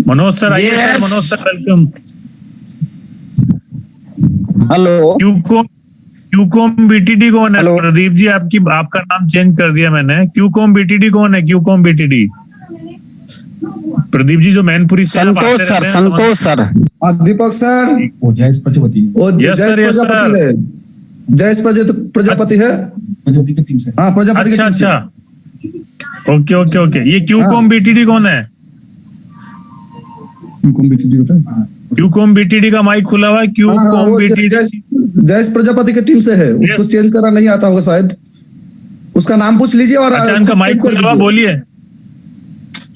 Manoj sir आइए sir, Manoj sir welcome. Hello, क्यूकॉम बीटीडी कौन है? हेलो। प्रदीप जी आपका नाम चेंज कर दिया मैंने। क्यूकॉम बीटीडी कौन है? क्यूकॉम बीटीडी प्रदीप जी जो मैनपुरी से आप आते संतोष सर, रहते हैं, Santosh sir, Deepak sir, Jayesh Prajapati Yes, sir, yes, Prajapati sir. है। जयेश प्रजापति है। प्रजापति की टीम से। हाँ, प्रजापति की अच्छा टीम से। अच्छा, ओके। ये क्यूकॉम बीटीडी कौन है? क्यूकॉम बीटीडी का माइक खुला हुआ है। हाँ, क्यूकॉम वो बीटीडी जयेश प्रजापति की टीम से है। उसको चेंज करना नहीं आता होगा शायद। उसका नाम पूछ लीजिए और अच्छा, इनका माइक खुला हुआ, बोलिए।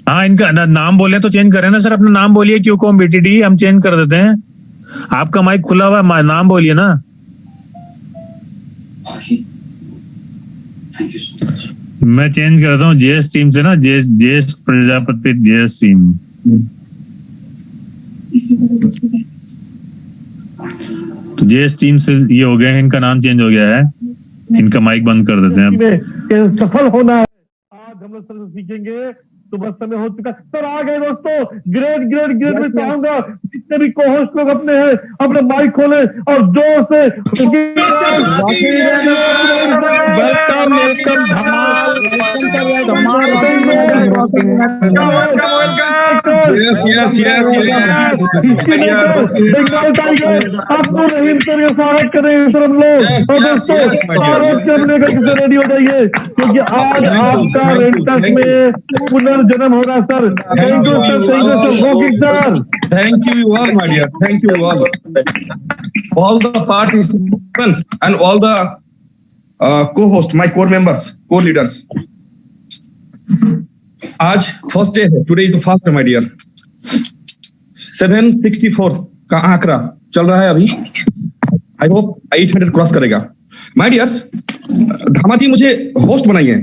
हाँ, इनका नाम बोले तो चेंज करें ना सर। अपना नाम बोलिए, क्यूकॉम बीटीडी, हम चेंज कर देते हैं। आपका माइक खुला हुआ है, नाम बोलिए ना। मैं चेंज करता हूँ जेएस टीम से ना, जेएस प्रजापति जेएस टीम। तो जेएस टीम से ये हो गया है, इनका नाम चेंज हो गया है। इनका माइक बंद कर देते हैं। सफल होना है। आज हम लोग सर सीखेंगे। तो बस समय हो चुका सर। आ गए दोस्तों। ग्रेट में चाहूंगा जितने भी को-होस्ट लोग अपने हैं, अपने माइक खोले और जोर से स्वागत करें सर हम लोग। और दोस्तों रेडी हो जाइए, क्योंकि आज आपका रेंटस में पुनर्जन्म होगा sir. Thank you sir, walking sir. Thank you all, my dear. Thank you all the participants and all the co-hosts, my core members, co-leaders. आज फर्स्ट डे है, today is the first day my dear. 764 का आंकड़ा चल रहा है अभी। I hope 800 cross करेगा। My dears, Dhama ji मुझे होस्ट बनाइए।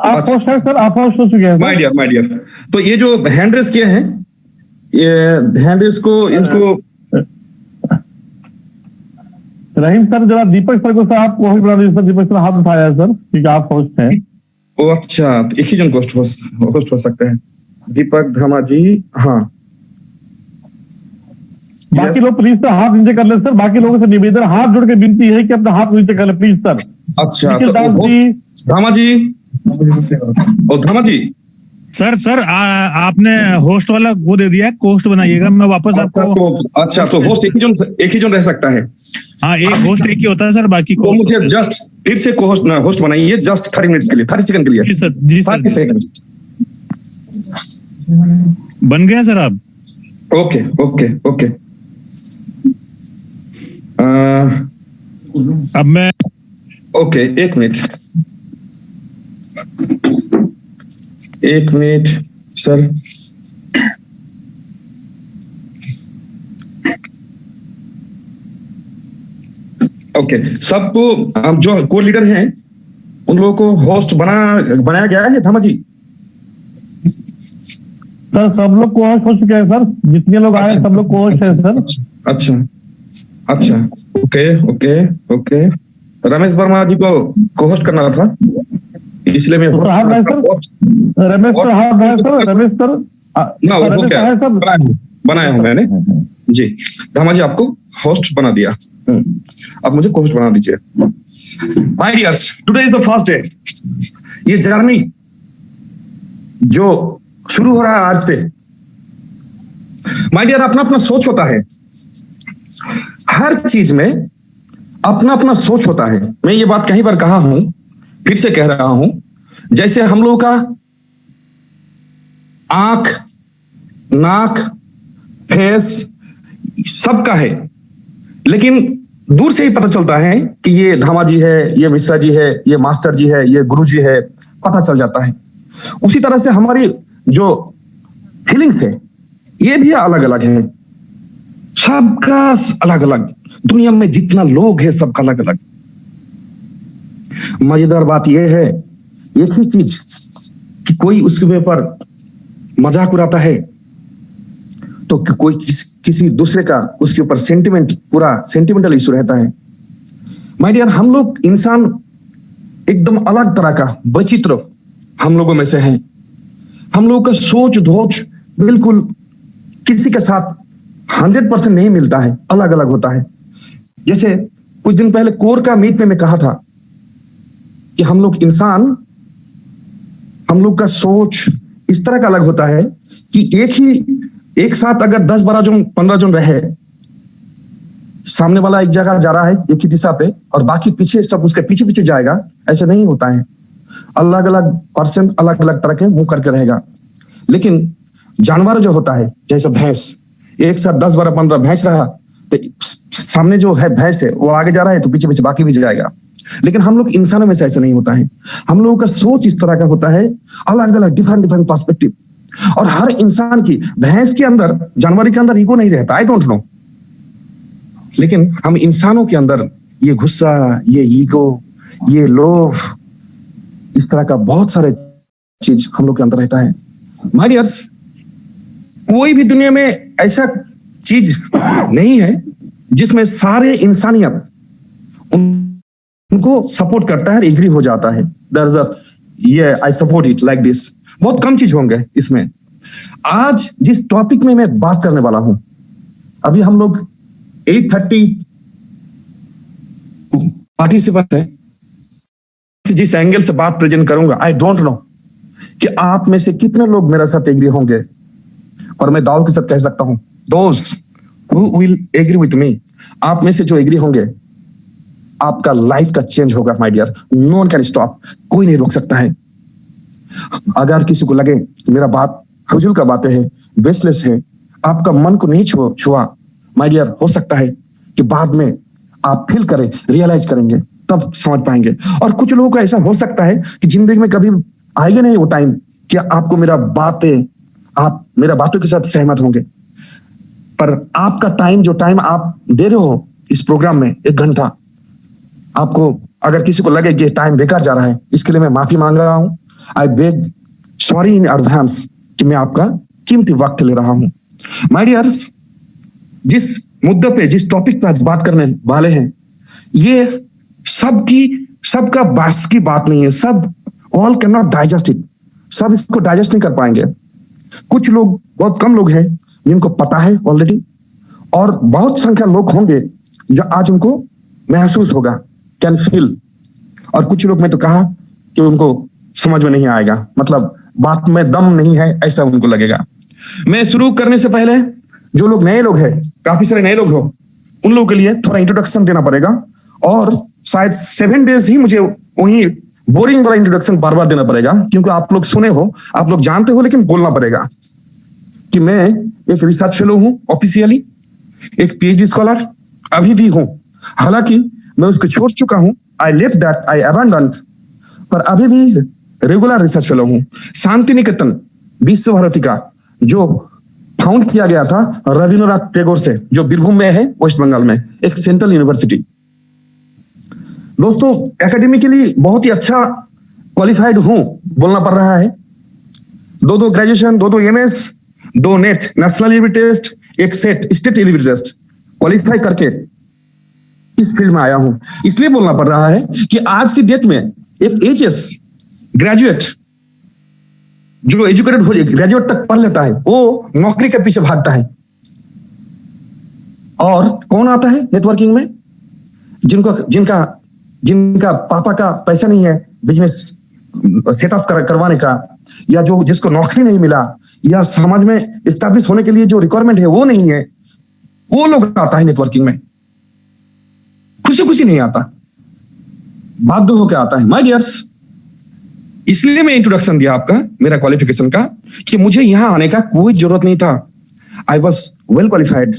आप होस्ट हैं सर, आप होस्ट हो चुके हैं। माय डियर, तो ये जो हैंड रेस किए हैं, ये हैंड रेस को इसको रहीम सर, जरा दीपक सर को सर आप होस्ट बना दीजिए सर। दीपक सर हाथ उठाया है सर, क्योंकि आप होस्ट हैं। ओ अच्छा, तो एक ही जन होस्ट हो सकते हैं। दीपक धामा जी, हाँ। बाकी लोग प्लीज सर हाथ नीचे कर ले सर। बाकी लोगों से निवेदन, हाथ जोड़ के विनती है कि अपना हाथ नीचे कर ले प्लीज सर। अच्छा, तो धामा जी और धामा जी सर आपने होस्ट वाला वो दे दिया है, होस्ट बनाइएगा। मैं वापस आपको अच्छा, तो होस्ट एक ही जन रह सकता है। हाँ, एक होस्ट एक ही होता है सर, बाकी को मुझे जस्ट फिर से होस्ट बनाइए, जस्ट 30 मिनट्स के लिए, 30 सेकंड के लिए। जी सर बन गया सर आप। ओके। अब मैं एक मिनट सर। ओके, सबको जो को लीडर हैं उन लोगों को होस्ट बनाया गया है धामा जी? सर सब लोग को होस्ट हो चुके हैं सर। जितने लोग आए सब लोग को होस्ट है सर। अच्छा, ओके। रमेश वर्मा जी को होस्ट करना था, इसलिए मैं रमेश सर बनाया हूं मैंने जी। धामा जी आपको होस्ट बना दिया। अब मुझे होस्ट बना दीजिए। My dears, today is the first day. ये जर्नी जो शुरू हो रहा है आज से, माय डियर, अपना सोच होता है। हर चीज में अपना सोच होता है। मैं ये बात कहीं बार कहा हूं, फिर से कह रहा हूं। जैसे हम लोगों का आंख, नाक, फेस सबका है, लेकिन दूर से ही पता चलता है कि ये धामा जी है, ये मिश्रा जी है, ये मास्टर जी है, ये गुरु जी है, पता चल जाता है। उसी तरह से हमारी जो फीलिंग्स है ये भी अलग अलग है, सबका अलग अलग। दुनिया में जितना लोग है सबका अलग अलग। मजेदार बात यह है, एक ही चीज कि कोई उसके ऊपर मजाक उड़ाता है तो कोई किसी दूसरे का उसके ऊपर पूरा सेंटिमेंटल इशू रहता है। माय डियर, हम लोग इंसान एकदम अलग तरह का विचित्र हम लोगों में से हैं। हम लोगों का सोच धोच बिल्कुल किसी के साथ 100% नहीं मिलता है, अलग अलग होता है। जैसे कुछ दिन पहले कोर का मीट में मैं कहा था कि हम लोग इंसान, हम लोग का सोच इस तरह का अलग होता है कि एक साथ अगर 10-12 जन 15 जन रहे, सामने वाला एक जगह जा रहा है एक ही दिशा पे और बाकी पीछे सब उसके पीछे पीछे जाएगा, ऐसा नहीं होता है। अलग अलग पर्सन अलग अलग तरह के मुंह करके रहेगा। लेकिन जानवर जो होता है, जैसे भैंस, एक साथ 10-12-15 भैंस रहा तो सामने जो है भैंस है वो आगे जा रहा है तो पीछे पीछे बाकी भी जाएगा। लेकिन हम लोग इंसानों में से ऐसा नहीं होता है। हम लोगों का सोच इस तरह का होता है, अलग अलग डिफरेंट पर्सपेक्टिव। और हर इंसान की, भैंस के अंदर, जानवर के अंदर ईगो नहीं रहता, आई डोंट नो, लेकिन हम इंसानों के अंदर ये गुस्सा, ये ईगो, ये लोभ, इस तरह का बहुत सारे चीज हम लोग के अंदर रहता है। माय डियर्स, कोई भी दुनिया में ऐसा चीज नहीं है जिसमें सारे इंसानियत उनको सपोर्ट करता है, एग्री हो जाता है। ये I support it like this. बहुत कम चीज होंगे इसमें। आज जिस टॉपिक में मैं बात करने वाला हूं, अभी हम लोग 830 पार्टिसिपेंट है। जिस एंगल से बात प्रेजेंट करूंगा, आई डोंट नो कि आप में से कितने लोग मेरे साथ एग्री होंगे, और मैं दाव के साथ कह सकता हूं, दोस्त who will agree with me, आप में से जो एग्री होंगे, आपका लाइफ का चेंज होगा my dear. No one can stop, कोई नहीं रोक सकता है। अगर किसी को लगे मेरा बात फजूल का बातें है, बेसलेस है, आपका मन को नहीं छुआ, माय डियर, हो सकता है कि बाद में आप फील करें, रियलाइज करेंगे, तब समझ पाएंगे। और कुछ लोगों को ऐसा हो सकता है कि जिंदगी में कभी आएगा नहीं वो टाइम कि आपको आप मेरा बातों के साथ सहमत होंगे, पर आपका टाइम, जो टाइम आप दे रहे हो इस प्रोग्राम में, 1 घंटा, आपको अगर किसी को लगे कि टाइम बेकार जा रहा है, इसके लिए मैं माफी मांग रहा हूं। I beg sorry in advance कि मैं आपका कीमती वक्त ले रहा हूं। माय डियर्स, जिस मुद्दे पे, जिस टॉपिक पे आज बात करने वाले हैं, ये सबका बस की बात नहीं है। सब all can not digest it, सब इसको डाइजेस्ट नहीं कर पाएंगे। कुछ लोग, बहुत कम लोग हैं जिनको पता है ऑलरेडी, और बहुत संख्या लोग होंगे जो आज उनको महसूस होगा, कैन फील। और कुछ लोग, मैं तो कहा कि उनको समझ में नहीं आएगा, मतलब बात में दम नहीं है, ऐसा उनको लगेगा। मैं शुरू करने से पहले, जो लोग नए लोग हैं, काफी सारे नए लोग हो, उन लोगों के लिए थोड़ा इंट्रोडक्शन देना पड़ेगा, और शायद 7 डेज ही मुझे वही बोरिंग वाला इंट्रोडक्शन बार बार देना पड़ेगा, क्योंकि आप लोग सुने हो, आप लोग जानते हो, लेकिन बोलना पड़ेगा कि मैं एक रिसर्च फेलो हूं ऑफिशियली, एक पीएचडी स्कॉलर अभी भी हूं। हालांकि मैं उसको छोड़ चुका हूं, I left that, I abandoned, पर अभी भी रेगुलर रिसर्च फेलो हूं। शांति निकेतन विश्व भारती का जो फाउंड किया गया था रविंद्रनाथ टैगोर से, जो बीरभूम में है, वेस्ट बंगाल में, एक सेंट्रल यूनिवर्सिटी। दोस्तों, एकेडमिकली बहुत ही अच्छा क्वालिफाइड हूं, बोलना पड़ रहा है। 2 graduation, 2 MS, 2 NET, national eligibility test, 1 SET, state eligibility test qualify करके इस फील्ड में आया हूं। इसलिए बोलना पड़ रहा है कि आज की डेट में एक एचएस ग्रेजुएट, जो एजुकेटेड हो, ग्रेजुएट तक पढ़ लेता है, वो नौकरी के पीछे भागता है। और कौन आता है नेटवर्किंग में? जिनका पापा का पैसा नहीं है बिजनेस सेटअप करवाने का, या जिसको नौकरी नहीं मिला, या समाज में एस्टैब्लिश होने के लिए जो रिक्वायरमेंट है वो नहीं है, वो लोग आता है नेटवर्किंग में। खुशी खुशी नहीं आता, बाध्य होकर आता है। माय डियर्स, इसलिए मैं इंट्रोडक्शन दिया आपका, मेरा क्वालिफिकेशन का, कि मुझे यहां आने का कोई जरूरत नहीं था। I was well qualified.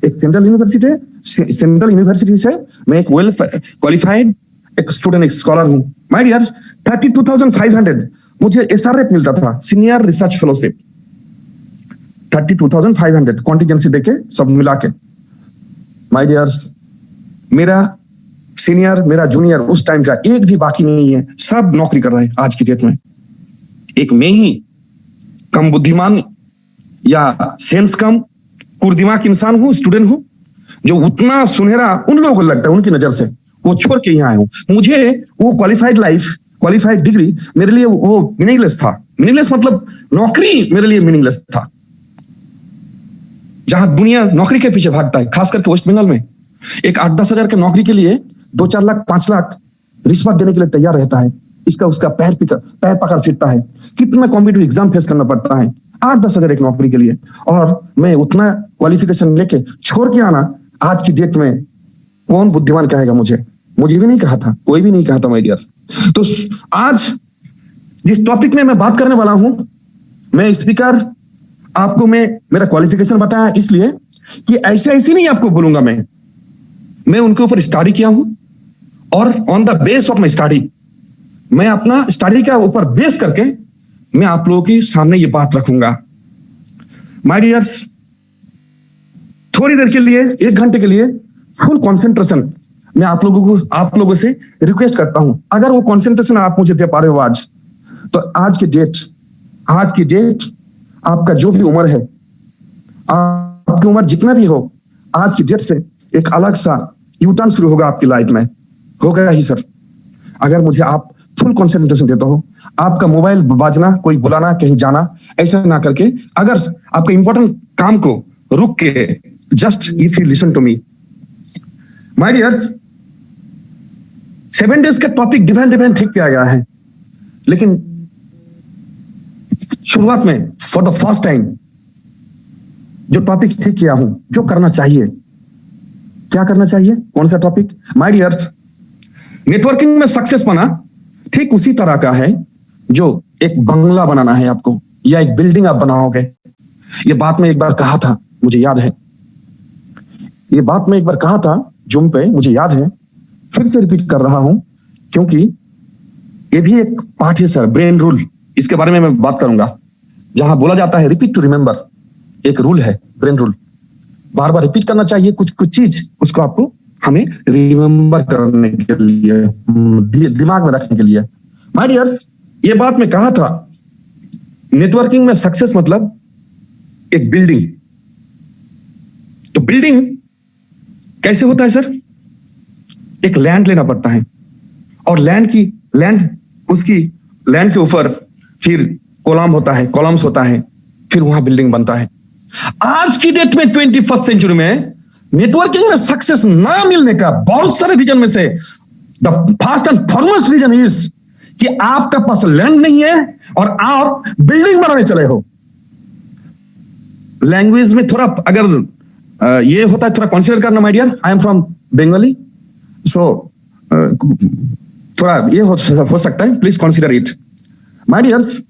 एक सेंट्रल यूनिवर्सिटी से मैं एक वेल क्वालिफाइड एक स्टूडेंट, एक स्कॉलर हूं। माय डियर्स, 32,500 मुझे एसआरएफ मिलता था, सीनियर रिसर्च फेलोशिप। 32,500 कॉन्टिजेंसी देके सब मिला के। माय डियर्स, मेरा सीनियर, मेरा जूनियर उस टाइम का एक भी बाकी नहीं है, सब नौकरी कर रहे हैं आज की डेट में। एक मैं ही कम बुद्धिमान या सेंस कम कुर्दिमाक इंसान हूं, स्टूडेंट हूं, जो उतना सुनहरा उन लोगों को लगता है, उनकी नजर से, वो छोड़ के यहाँ आया हूं। मुझे वो क्वालिफाइड लाइफ, क्वालिफाइड डिग्री मेरे लिए वो मीनिंगलेस था। मीनिंगलेस मतलब नौकरी मेरे लिए मीनिंगलेस था। जहां दुनिया नौकरी के पीछे भागता है, खास करके वेस्ट बंगाल में एक 8-10 हजार के नौकरी के लिए 2-4 लाख 5 लाख रिश्वत देने के लिए तैयार रहता है। इसका उसका पैर पकड़ फिरता है। कितना कॉम्पिटिटिव एग्जाम फेस करना पड़ता है 8-10 हजार एक नौकरी के लिए, और मैं उतना क्वालिफिकेशन लेके छोड़ के आना। आज की डेट में कौन बुद्धिमान कहेगा मुझे भी नहीं कहा था, कोई भी नहीं कहा था माय डियर। तो आज जिस टॉपिक में मैं बात करने वाला हूं, मैं स्पीकर आपको मेरा क्वालिफिकेशन बताया इसलिए कि ऐसे नहीं आपको बोलूंगा। मैं उनके ऊपर स्टडी किया हूं, और on the base of my study, मैं अपना स्टडी का ऊपर बेस करके मैं आप लोगों के सामने ये बात रखूंगा। माय डियर्स, थोड़ी देर के लिए, 1 घंटे के लिए फुल कंसंट्रेशन मैं आप लोगों से रिक्वेस्ट करता हूं। अगर वो कंसंट्रेशन आप मुझे दे पा रहे हो आज, तो आज की डेट आपका जो भी उम्र है, आपकी उम्र जितना भी हो, आज की डेट से एक अलग सा यू टर्न शुरू होगा आपकी लाइफ में, होगा ही सर। अगर मुझे आप फुल कंसंट्रेशन देते हो, आपका मोबाइल बाजना, कोई बुलाना, कहीं जाना, ऐसा ना करके, अगर आपका इंपॉर्टेंट काम को रुक के just if you listen to me my dears, 7 days का टॉपिक डिफरेंट ठीक किया गया है, लेकिन शुरुआत में फॉर द फर्स्ट टाइम जो टॉपिक ठीक किया हूं, जो करना चाहिए, क्या करना चाहिए, कौन सा टॉपिक माय डियर्स, नेटवर्किंग में सक्सेस पाना ठीक उसी तरह का है जो एक बंगला बनाना है आपको, या एक बिल्डिंग आप बनाओगे। ये बात मैं एक बार कहा था, मुझे याद है, ये बात मैं एक बार कहा था जूम पे, मुझे याद है, फिर से रिपीट कर रहा हूं, क्योंकि ये भी एक पार्ट है सर, ब्रेन रूल। इसके बारे में मैं बात करूंगा, जहां बोला जाता है रिपीट टू रिमेंबर, एक रूल है, ब्रेन रूल। बार बार रिपीट करना चाहिए कुछ चीज, उसको आपको हमें रिमेंबर करने के लिए, दिमाग में रखने के लिए। माय डियर्स, ये बात मैं कहा था, नेटवर्किंग में सक्सेस मतलब एक बिल्डिंग। तो बिल्डिंग कैसे होता है सर? एक लैंड लेना पड़ता है, और लैंड के ऊपर फिर कॉलम्स होता है, फिर वहां बिल्डिंग बनता है। आज की डेट में 21st सेंचुरी में नेटवर्किंग में सक्सेस ना मिलने का बहुत सारे रीजन में से the first and foremost reason is कि आपका पास लैंड नहीं है और आप बिल्डिंग बनाने चले हो। लैंग्वेज में थोड़ा अगर ये होता है, थोड़ा कंसीडर करना my dear, I am from Bengali, so थोड़ा ये हो सकता है, please consider it my dears.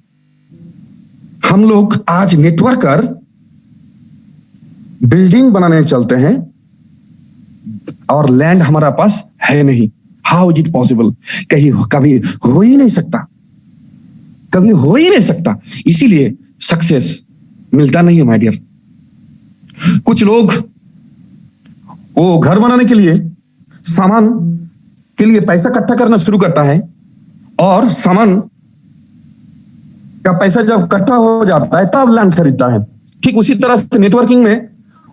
हम लोग आज नेटवर्कर बिल्डिंग बनाने चलते हैं और लैंड हमारा पास है नहीं। How is it possible? कभी हो ही नहीं सकता, इसीलिए सक्सेस मिलता नहीं है माय डियर। कुछ लोग वो घर बनाने के लिए, सामान के लिए पैसा इकट्ठा करना शुरू करता है, और सामान का पैसा जब इकट्ठा हो जाता है तब लैंड खरीदता है। ठीक उसी तरह से नेटवर्किंग में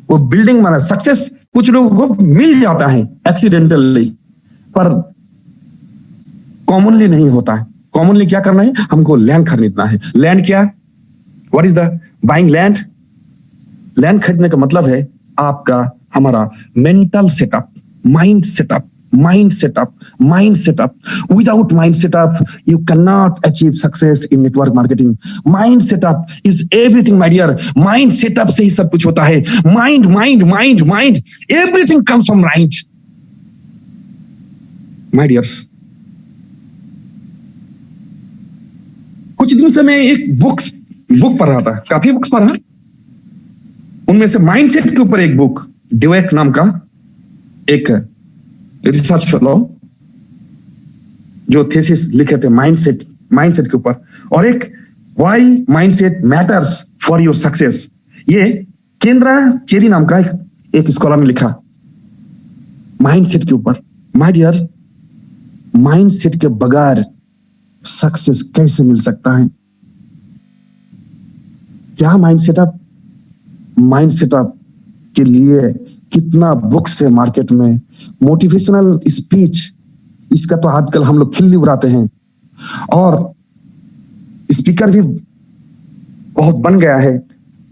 वो बिल्डिंग बना, सक्सेस कुछ लोगों को मिल जाता है एक्सीडेंटली, पर कॉमनली नहीं होता है। कॉमनली क्या करना है? हमको लैंड खरीदना है। लैंड क्या? What is the buying land? Land खरीदने का मतलब है आपका, हमारा mental setup, mind setup. Without mind setup, you cannot achieve success in network marketing. Mind setup is everything, my dear. Mind setup से ही सब कुछ होता है। Mind. Everything comes from mind. My dears, कुछ दिन से मैं एक बुक पढ़ रहा था, काफी बुक्स पढ़ा, उनमें से माइंडसेट के ऊपर एक बुक, डिवेक नाम का एक रिसर्च फेलो जो थीसिस लिखे थे माइंडसेट के ऊपर, और एक why mindset matters for your success, ये केंद्रा चेरी नाम का एक स्कॉलर ने लिखा माइंडसेट के ऊपर। माय डियर, माइंडसेट के बगैर सक्सेस कैसे मिल सकता है? क्या माइंड सेटअप के लिए कितना बुक्स है मार्केट में, मोटिवेशनल स्पीच, इसका तो आजकल हम लोग खिल्ली उड़ाते हैं, और स्पीकर भी बहुत बन गया है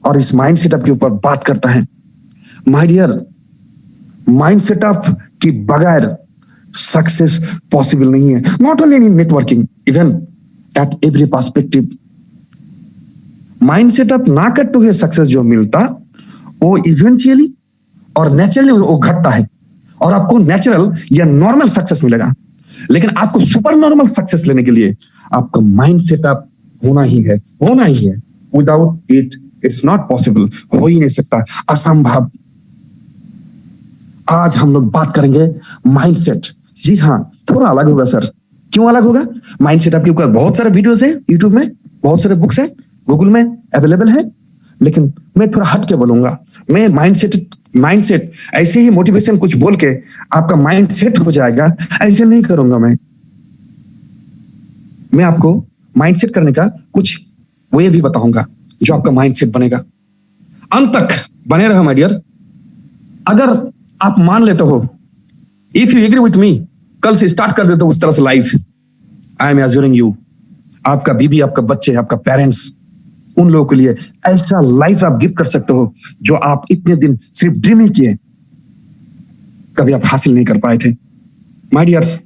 और इस माइंड सेटअप के ऊपर बात करता है। माय डियर, माइंड सेटअप के बगैर सक्सेस पॉसिबल नहीं है। Not only in networking, even at every perspective. Mind setup ना करते हुए सक्सेस जो मिलता वो इवेंचुअली और नेचुरली वो घटता है और आपको नेचुरल या नॉर्मल सक्सेस मिलेगा। लेकिन आपको सुपर नॉर्मल सक्सेस लेने के लिए आपका माइंड सेटअप होना ही है। Without it it's not possible, हो ही नहीं सकता, असंभव। आज हम लोग बात करेंगे माइंडसेट। जी हाँ, थोड़ा अलग होगा सर। क्यों अलग होगा? माइंड सेटअप के ऊपर बहुत सारे वीडियोस हैं यूट्यूब में, बहुत सारे बुक्स हैं गूगल में अवेलेबल है, लेकिन मैं थोड़ा हट के बोलूंगा। मैं माइंडसेट ऐसे ही मोटिवेशन कुछ बोल के आपका माइंडसेट हो जाएगा ऐसे नहीं करूंगा। मैं आपको माइंडसेट करने का कुछ वे भी बताऊंगा जो आपका माइंडसेट बनेगा। अंत तक बने रहो माय डियर। अगर आप मान लेते हो, if you agree with me, कल से स्टार्ट कर देते हो उस तरह से life, I am assuring you, आपका बीबी, आपका बच्चे, आपका पेरेंट्स, उन लोगों के लिए ऐसा लाइफ आप गिफ्ट कर सकते हो जो आप इतने दिन सिर्फ ड्रीम ही किए, कभी आप हासिल नहीं कर पाए थे। माय डियर्स,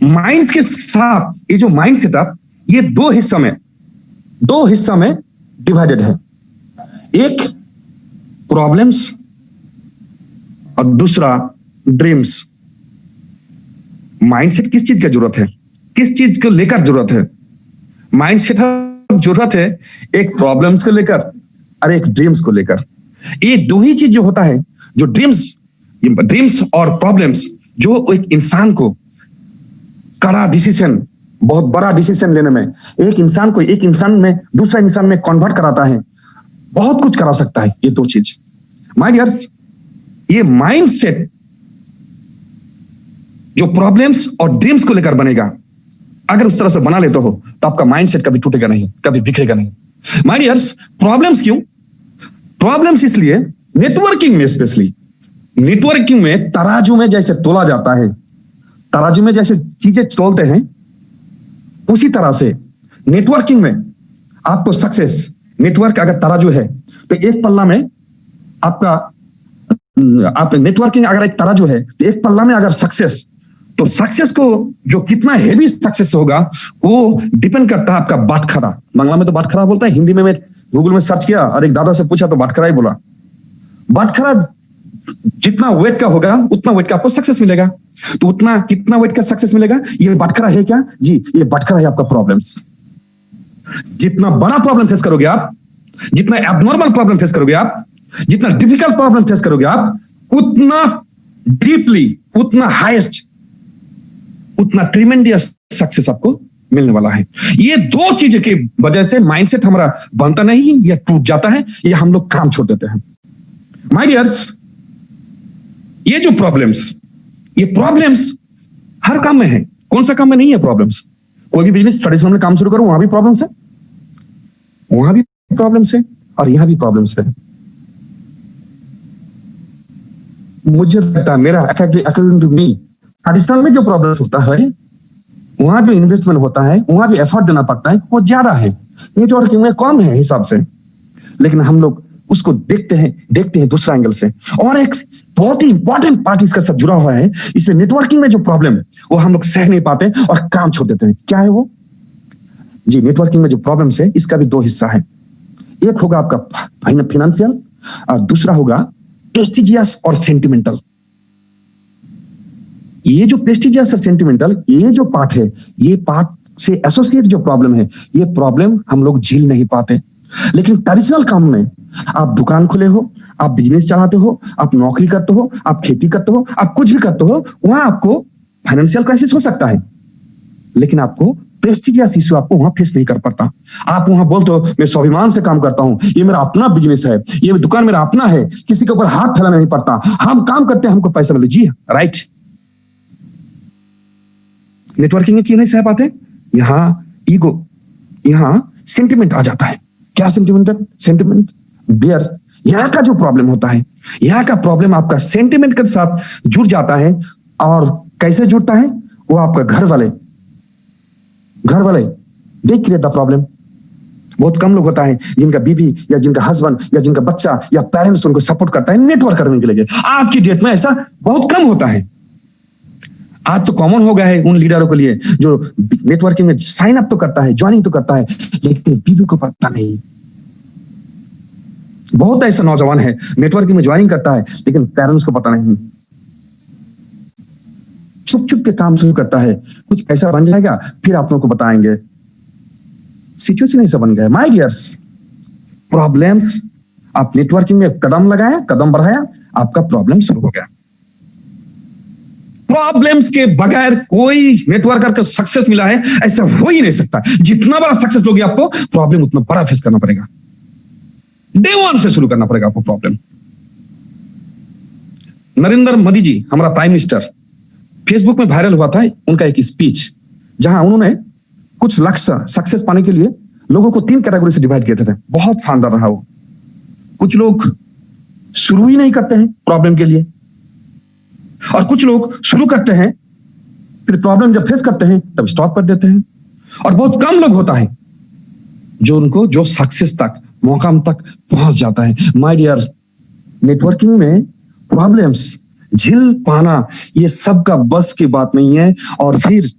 माइंड्स के साथ ये जो माइंड सेटअप, ये दो हिस्सा में डिवाइडेड है। एक प्रॉब्लम्स और दूसरा ड्रीम्स। माइंडसेट किस चीज का जरूरत है, किस चीज को लेकर जरूरत है? माइंडसेट जरूरत है एक प्रॉब्लम्स को लेकर और एक ड्रीम्स को लेकर। ये दो ही चीज जो होता है, जो ड्रीम्स और प्रॉब्लम्स, जो एक इंसान को कड़ा डिसीजन, बहुत बड़ा डिसीजन लेने में, एक इंसान में दूसरा इंसान में कन्वर्ट कराता है, बहुत कुछ करा सकता है ये दो चीज। माय डियर्स, ये माइंडसेट जो प्रॉब्लम्स और ड्रीम्स को लेकर बनेगा, अगर उस तरह से बना लेते हो तो आपका माइंडसेट कभी टूटेगा नहीं, कभी बिखरेगा नहीं। माय डियर्स, प्रॉब्लम्स क्यों? प्रॉब्लम्स इसलिए नेटवर्किंग में, स्पेशली नेटवर्किंग में तराजू में जैसे तोला जाता है, तराजू में जैसे चीजें तोलते हैं, उसी तरह से नेटवर्किंग में आपको सक्सेस, नेटवर्क अगर तराजू है तो एक पल्ला में आप नेटवर्किंग अगर एक तराजू है तो एक पल्ला में अगर सक्सेस, तो सक्सेस को जो कितना हेवी सक्सेस होगा वो डिपेंड करता है आपका बाटखरा। बांग्ला में तो बाटखरा बोलता है, हिंदी में मैं गूगल में सर्च किया और एक दादा से पूछा तो बाटखरा ही बोला। बाटखरा जितना वेट का होगा उतना वेट का आपको सक्सेस मिलेगा। तो उतना कितना वेट का सक्सेस मिलेगा? ये बाटखरा है क्या? जी, ये बाटखरा है आपका प्रॉब्लम्स। जितना बड़ा प्रॉब्लम फेस करोगे आप, जितना एबनॉर्मल प्रॉब्लम फेस करोगे आप, जितना डिफिकल्ट प्रॉब्लम फेस करोगे आप, उतना डीपली, उतना हाईएस्ट, उतना ट्रिमेंडियस सक्सेस आपको मिलने वाला है। ये दो चीजें की वजह से माइंडसेट हमारा बनता नहीं, या टूट जाता है, या हम लोग काम छोड़ देते हैं। माय डियर्स, ये जो प्रॉब्लम्स, ये प्रॉब्लम्स हर काम में है। कौन सा काम में नहीं है प्रॉब्लम्स? कोई भी बिजनेस ट्रेडिशनल में काम शुरू करो, वहां भी प्रॉब्लम्स है, वहां भी प्रॉब्लम्स है, और यहां भी प्रॉब्लम्स है। मुझे लगता है, मेरा अकॉर्डिंग टू मी, ट्रेडिशनल में जो प्रॉब्लम्स होता है, वहां जो इन्वेस्टमेंट होता है, वहां जो एफर्ट देना पड़ता है, वो ज्यादा है, नेटवर्किंग में कम है हिसाब से। लेकिन हम लोग उसको देखते हैं दूसरा एंगल से। और एक बहुत ही इंपॉर्टेंट पार्ट इसका सब जुड़ा हुआ है, इसलिए नेटवर्किंग में जो प्रॉब्लम है वो हम लोग सह नहीं पाते और काम छोड़ देते हैं। क्या है वो? जी, नेटवर्किंग में जो प्रॉब्लम्स है, इसका भी दो हिस्सा है। एक होगा आपका फाइनेंशियल और दूसरा होगा प्रेस्टिजियस और सेंटिमेंटल। ये जो प्रेस्टिजियस और सेंटिमेंटल, ये जो पार्ट है, ये पार्ट से एसोसिएट जो प्रॉब्लम है, ये प्रॉब्लम हम लोग झेल नहीं पाते। लेकिन ट्रेडिशनल काम में आप दुकान खोले हो, आप बिजनेस चलाते हो, आप नौकरी करते हो, आप खेती करते हो, आप कुछ भी करते हो, वहां आपको फाइनेंशियल क्राइसिस हो सकता है, लेकिन आपको प्रेस्टिजियस इश्यू आपको वहां फेस नहीं कर पड़ता। आप वहां बोलते हो मैं स्वाभिमान से काम करता हूं, ये मेरा अपना बिजनेस है, ये दुकान मेरा अपना है, किसी के ऊपर हाथ फैलाना नहीं पड़ता, हम काम करते हैं, हमको पैसा मिले। जी राइट। नेटवर्किंग में क्यों नहीं सह पाते? यहां ईगो, यहां सेंटिमेंट आ जाता है। क्या सेंटिमेंट बियर। यहां का जो प्रॉब्लम होता है, यहां का प्रॉब्लम आपका सेंटिमेंट के साथ जुड़ जाता है। और कैसे जुड़ता है? वो आपका घर वाले दे क्रिएट द प्रॉब्लम। बहुत कम लोग होता है जिनका बीवी या जिनका हस्बैंड या जिनका बच्चा या पेरेंट्स उनको सपोर्ट करता है नेटवर्क करने के लिए। आज की डेट में ऐसा बहुत कम होता है। आज तो कॉमन हो गया है उन लीडरों के लिए जो नेटवर्किंग में साइन अप तो करता है, ज्वाइनिंग तो करता है, लेकिन बीवी को पता नहीं। बहुत ऐसा नौजवान है नेटवर्किंग में ज्वाइनिंग करता है लेकिन पेरेंट्स को पता नहीं, छुप छुप के काम शुरू करता है। कुछ पैसा बन जाएगा फिर आप लोगों को बताएंगे। सिचुएशन ऐसा बन गया। माय डियर्स, प्रॉब्लम्स, आप नेटवर्किंग में कदम लगाया, कदम बढ़ाया, आपका प्रॉब्लम शुरू हो गया। प्रॉब्लम्स के बगैर कोई नेटवर्कर का सक्सेस मिला है ऐसा हो ही नहीं सकता। जितना बड़ा सक्सेस लोगे आपको प्रॉब्लम उतना बड़ा फेस करना पड़ेगा। डे वन से शुरू करना पड़ेगा आपको प्रॉब्लम। नरेंद्र मोदी जी हमारा प्राइम मिनिस्टर, फेसबुक में वायरल हुआ था उनका एक स्पीच जहां उन्होंने कुछ लक्ष्य सक्सेस पाने के लिए लोगों को 3 कैटेगरी से डिवाइड किए थे। बहुत शानदार रहा वो। कुछ लोग शुरू ही नहीं करते हैं प्रॉब्लम के लिए, और कुछ लोग शुरू करते हैं फिर प्रॉब्लम जब फेस करते हैं तब स्टॉप कर देते हैं, और बहुत कम लोग होता है जो उनको जो सक्सेस तक, मुकाम तक पहुंच जाता है। माय डियर, नेटवर्किंग में प्रॉब्लम्स झेल पाना ये सबका बस की बात नहीं है, और फिर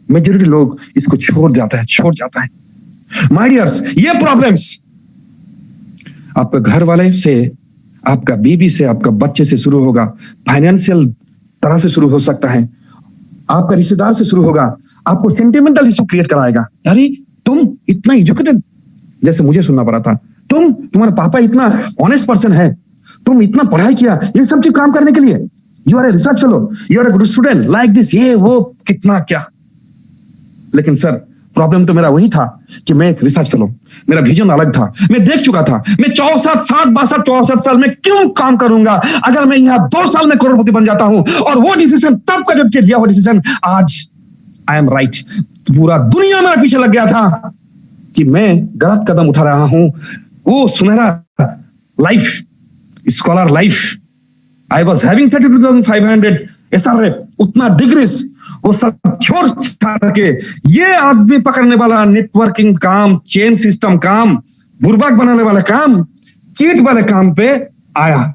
मेजॉरिटी लोग इसको छोड़ जाता है। माय डियर्स, ये प्रॉब्लम्स आपका घर वाले से, आपका बीवी से, आपका बच्चे से शुरू होगा, फाइनेंशियल तरह से शुरू हो सकता है, आपका रिश्तेदार से शुरू होगा, आपको सेंटिमेंटल इशू क्रिएट कराएगा। अरे तुम इतना एजुकेटेड, जैसे मुझे सुनना पड़ा था, तुम्हारा पापा इतना ऑनेस्ट पर्सन है, तुम इतना पढ़ाई किया ये सब चीज काम करने के लिए, you are a research fellow, you are a good student, like this, ये वो कितना क्या। लेकिन सर प्रॉब्लम तो मेरा वही था कि मैं एक रिसर्च फेलो, मेरा विजन अलग था, मैं देख चुका था मैं 64 साल में क्यों काम करूंगा अगर मैं यहाँ 2 साल में करोड़पति बन जाता हूं। और वो डिसीजन तब का जब लिया, वो डिसीजन आज आई एम राइट। पूरा दुनिया मेरा पीछे लग गया था कि मैं गलत कदम उठा रहा हूं। वो सुनहरा life, scholar life, I was having 32,500 SRF, उतना डिग्रीज, वो सब छोड़ छाड़ के ये आदमी पकड़ने वाला नेटवर्किंग काम, चेन सिस्टम काम, बुर्बाक बनाने वाला काम, चीट वाले काम पे आया।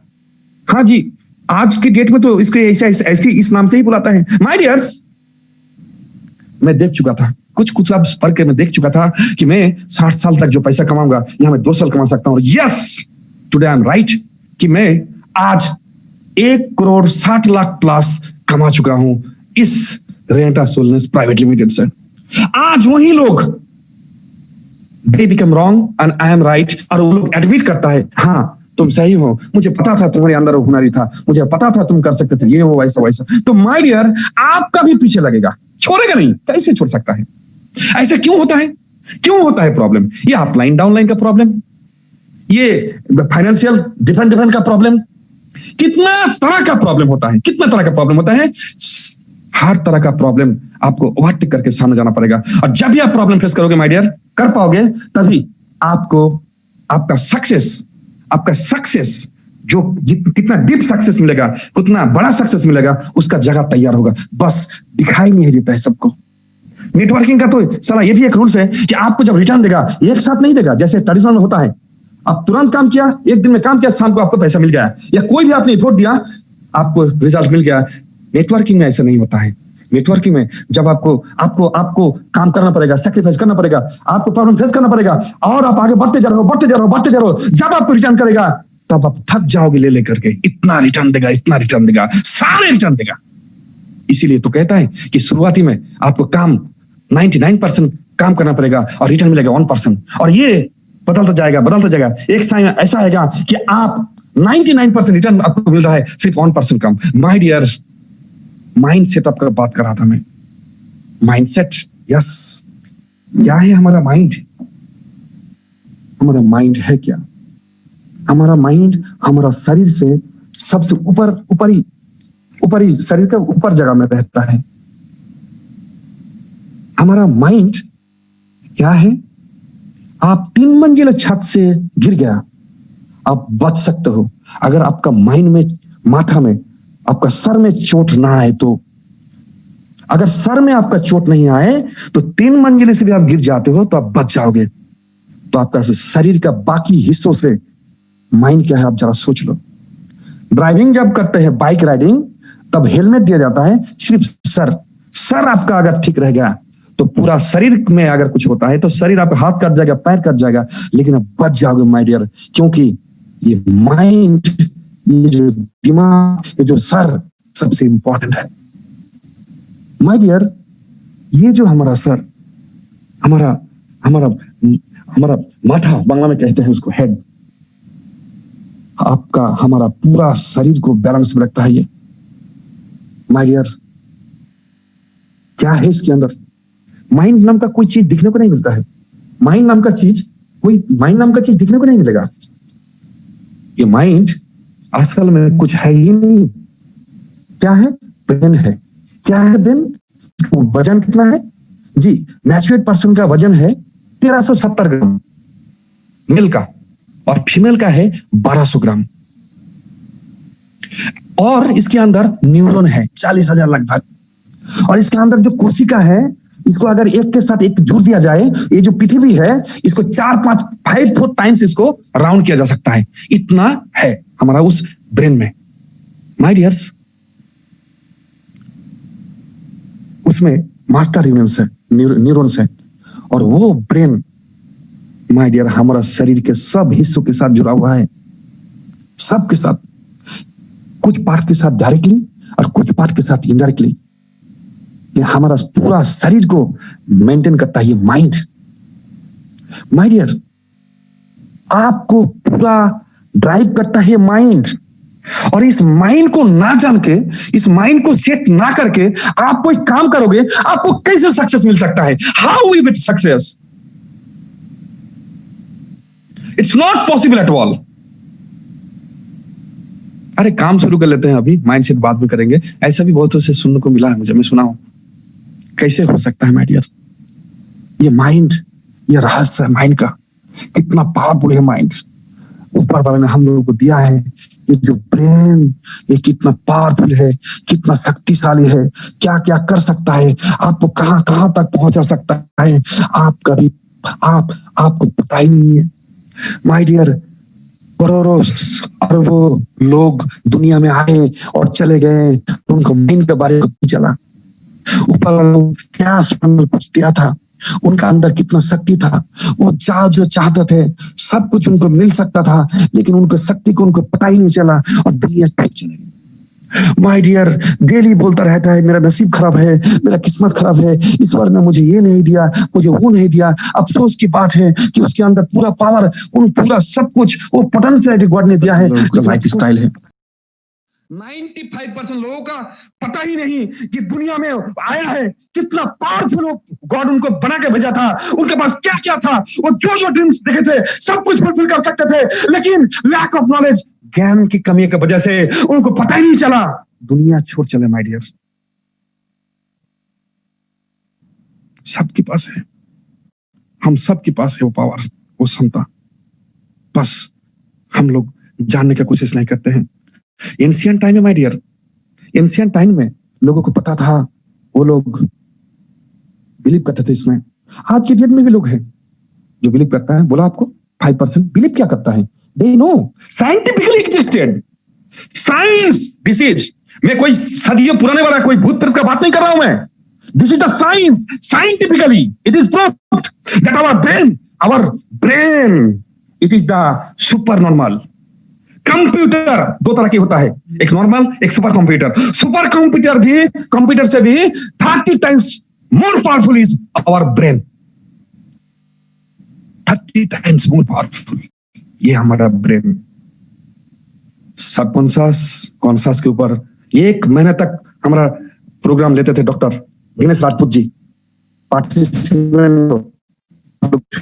हाँ जी, आज की डेट में तो इसको ऐसी इस नाम से ही बुलाता है। माय डियर्स, मैं देख चुका था कुछ अब पढ़ के मैं देख चुका था कि मैं 60 साल तक जो पैसा कमाऊंगा यहां मैं 2 साल कमा सकता हूं। Yes, today I am right कि मैं आज 1,60,00,000 प्लस कमा चुका हूं इस रेंटा सोलनेस प्राइवेट लिमिटेड से। आज वही लोग they become wrong and I am right, और वो लोग एडमिट करता है, हाँ तुम सही हो, मुझे पता था तुम्हारे अंदर वो हुनरी था, मुझे पता था तुम कर सकते थे ये वो वैसा वैसा। तो माय डियर, आपका भी पीछे लगेगा, छोड़ेगा नहीं, कैसे छोड़ सकता है? ऐसा क्यों होता है? क्यों होता है प्रॉब्लम? ये अपलाइन डाउनलाइन का प्रॉब्लम, ये फाइनेंशियल डिफरेंट का प्रॉब्लम, कितना तरह का प्रॉब्लम होता है, कितना तरह का प्रॉब्लम होता है। हर तरह का प्रॉब्लम आपको ओवरटेक करके सामने जाना पड़ेगा, और जब भी आप प्रॉब्लम फेस करोगे माय डियर, कर पाओगे, तभी आपको आपका सक्सेस जो कितना डीप सक्सेस मिलेगा, कितना बड़ा सक्सेस मिलेगा, उसका जगह तैयार होगा। बस दिखाई नहीं देता है सबको। नेटवर्किंग का तो साला ये भी एक रूल्स है कि आपको जब रिटर्न देगा एक साथ नहीं देगा, जैसे ट्रेडिशनल में होता है। आप तुरंत काम किया, एक दिन में काम किया, शाम को आपको पैसा मिल गया, या कोई भी आपने एफर्ट दिया आपको रिजल्ट मिल गया। नेटवर्किंग में ऐसा नहीं होता है। नेटवर्किंग में जब आपको काम करना पड़ेगा, सैक्रिफाइस करना पड़ेगा, आपको प्रॉब्लम फेस करना पड़ेगा, और आप आगे बढ़ते जा रहे हो। जब आपको रिटर्न करेगा तब आप थक जाओगे ले लेकर के, इतना रिटर्न देगा, सारे रिटर्न देगा। इसीलिए तो कहता है कि शुरुआती में आपको काम 99% काम करना पड़ेगा और रिटर्न मिलेगा 1%, और ये बदलता जाएगा। एक समय ऐसा आएगा कि आप 99% रिटर्न आपको मिल रहा है, सिर्फ 1% कम। माय डियर, माइंड सेटअप का बात कर रहा था मैं। माइंडसेट, यस, क्या है हमारा माइंड? हमारा माइंड है क्या? हमारा माइंड हमारा शरीर से सबसे ऊपरी शरीर के ऊपर जगह में रहता है। हमारा माइंड क्या है? आप 3 मंजिला छत से गिर गया, आप बच सकते हो अगर आपका माइंड में, माथा में, आपका सर में चोट ना आए तो। अगर सर में आपका चोट नहीं आए तो 3 मंजिले से भी आप गिर जाते हो तो आप बच जाओगे। तो आपका शरीर का बाकी हिस्सों से माइंड क्या है आप जरा सोच लो। ड्राइविंग जब करते हैं बाइक राइडिंग तब हेलमेट दिया जाता है, सिर्फ सर आपका अगर ठीक रह गया तो पूरा शरीर में अगर कुछ होता है तो शरीर आपका हाथ कट जाएगा, पैर कट जाएगा, लेकिन आप बच जाओगे माय डियर, क्योंकि ये माइंड, ये जो दिमाग, ये जो सर सबसे इंपॉर्टेंट है माय डियर। ये जो हमारा सर, हमारा माथा बांग्ला में कहते हैं उसको हेड, आपका हमारा पूरा शरीर को बैलेंस में रखता है ये माय डियर। क्या है इसके अंदर? माइंड नाम का कोई चीज दिखने को नहीं मिलता है। माइंड नाम का चीज दिखने को नहीं मिलेगा। ये माइंड असल में कुछ है ही नहीं। क्या है? ब्रेन है। क्या है ब्रेन? वजन कितना है जी? मैच्योर्ड पर्सन का वजन है 1370 ग्राम मेल का, और फीमेल का है 1200 ग्राम। और इसके अंदर न्यूरॉन है 40,000 लगभग, और इसके अंदर जो कोशिका है, इसको अगर एक के साथ एक जोड़ दिया जाए, ये जो पृथ्वी है इसको 4-5 टाइम्स इसको राउंड किया जा सकता है। इतना है हमारा उस ब्रेन में माय डियर्स। उसमें मास्टर न्यूरॉन्स है, और वो ब्रेन माय डियर हमारा शरीर के सब हिस्सों के साथ जुड़ा हुआ है, सबके साथ, कुछ पार्ट के साथ डायरेक्टली और कुछ पार्ट के साथ इनडायरेक्टली। हमारा पूरा शरीर को मेंटेन करता है ये माइंड माय डियर। आपको पूरा ड्राइव करता है माइंड, और इस माइंड को ना जान के, इस माइंड को सेट ना करके आप कोई काम करोगे, आपको कैसे सक्सेस मिल सकता है? How will get success? It's not possible at all. अरे काम शुरू कर लेते हैं, अभी माइंडसेट बाद में करेंगे। ऐसा भी बहुत से सुनने को मिला है मुझे, मैं सुना हूं। कैसे हो सकता है माय डियर? ये माइंड, ये रहस्य है माइंड का, कितना पावरफुल है माइंड। ऊपर वाले ने हम लोगों को दिया है ये जो ब्रेन, ये कितना पावरफुल है, कितना शक्तिशाली है, क्या क्या कर सकता है, आपको कहां कहां तक पहुंचा सकता है, आपको पता ही नहीं है माय डियर। करोड़ों अरबों लोग दुनिया में आए और चले गए, उनको माइंड के बारे में चला। ऊपर वालों क्या कुछ दिया था, उनका अंदर कितना शक्ति था, वो जो चाहते थे सब कुछ उनको मिल सकता था, लेकिन उनको शक्ति को उनको पता ही नहीं चला और दुनिया छूट चली गई। माय डियर, डेली बोलता रहता है मेरा नसीब खराब है, मेरा किस्मत खराब है, ईश्वर ने मुझे ये नहीं दिया, मुझे वो नहीं दिया। अफसोस की बात है कि उसके अंदर पूरा पावर, पूरा सब कुछ, वो पोटेंशियल गॉड ने दिया है, लाइफ स्टाइल है। 95% लोगों का पता ही नहीं कि दुनिया में आया है, कितना पावरफुल गॉड उनको बना के भेजा था, उनके पास क्या क्या था, वो जो ड्रीम्स देखे थे सब कुछ फुलफिल कर सकते थे, लेकिन लैक ऑफ नॉलेज, ज्ञान की कमी की वजह से उनको पता ही नहीं चला, दुनिया छोड़ चले माय डियर। सबके पास है, हम सबके पास है वो पावर, वो क्षमता, बस हम लोग जानने की कोशिश नहीं करते हैं। एंशिएंट टाइम में माय डियर, एंशिएंट टाइम में लोगों को पता था, वो लोग बिलीव करते थे इसमें। आज के डेट में भी लोग हैं जो बिलीव करता है। बोला आपको 5% बिलीव क्या करता है? They know scientifically existed science, this is, मैं कोई सदियों पुराने वाला कोई भूत प्रेत का बात नहीं कर रहा हूं मैं। This is the science, scientifically it is proved that our brain it is the super normal. Computer 2 तरह की होता है, एक नॉर्मल, एक सुपर कंप्यूटर। सुपर कंप्यूटर भी, कंप्यूटर से भी 30 times more powerful is our brain, 30 times more powerful ये हमारा ब्रेन। सबकॉन्शियस कॉन्शियस के ऊपर 1 महीने तक हमारा प्रोग्राम लेते थे डॉक्टर दिनेश राजपूत जी, पार्टिसिपेंट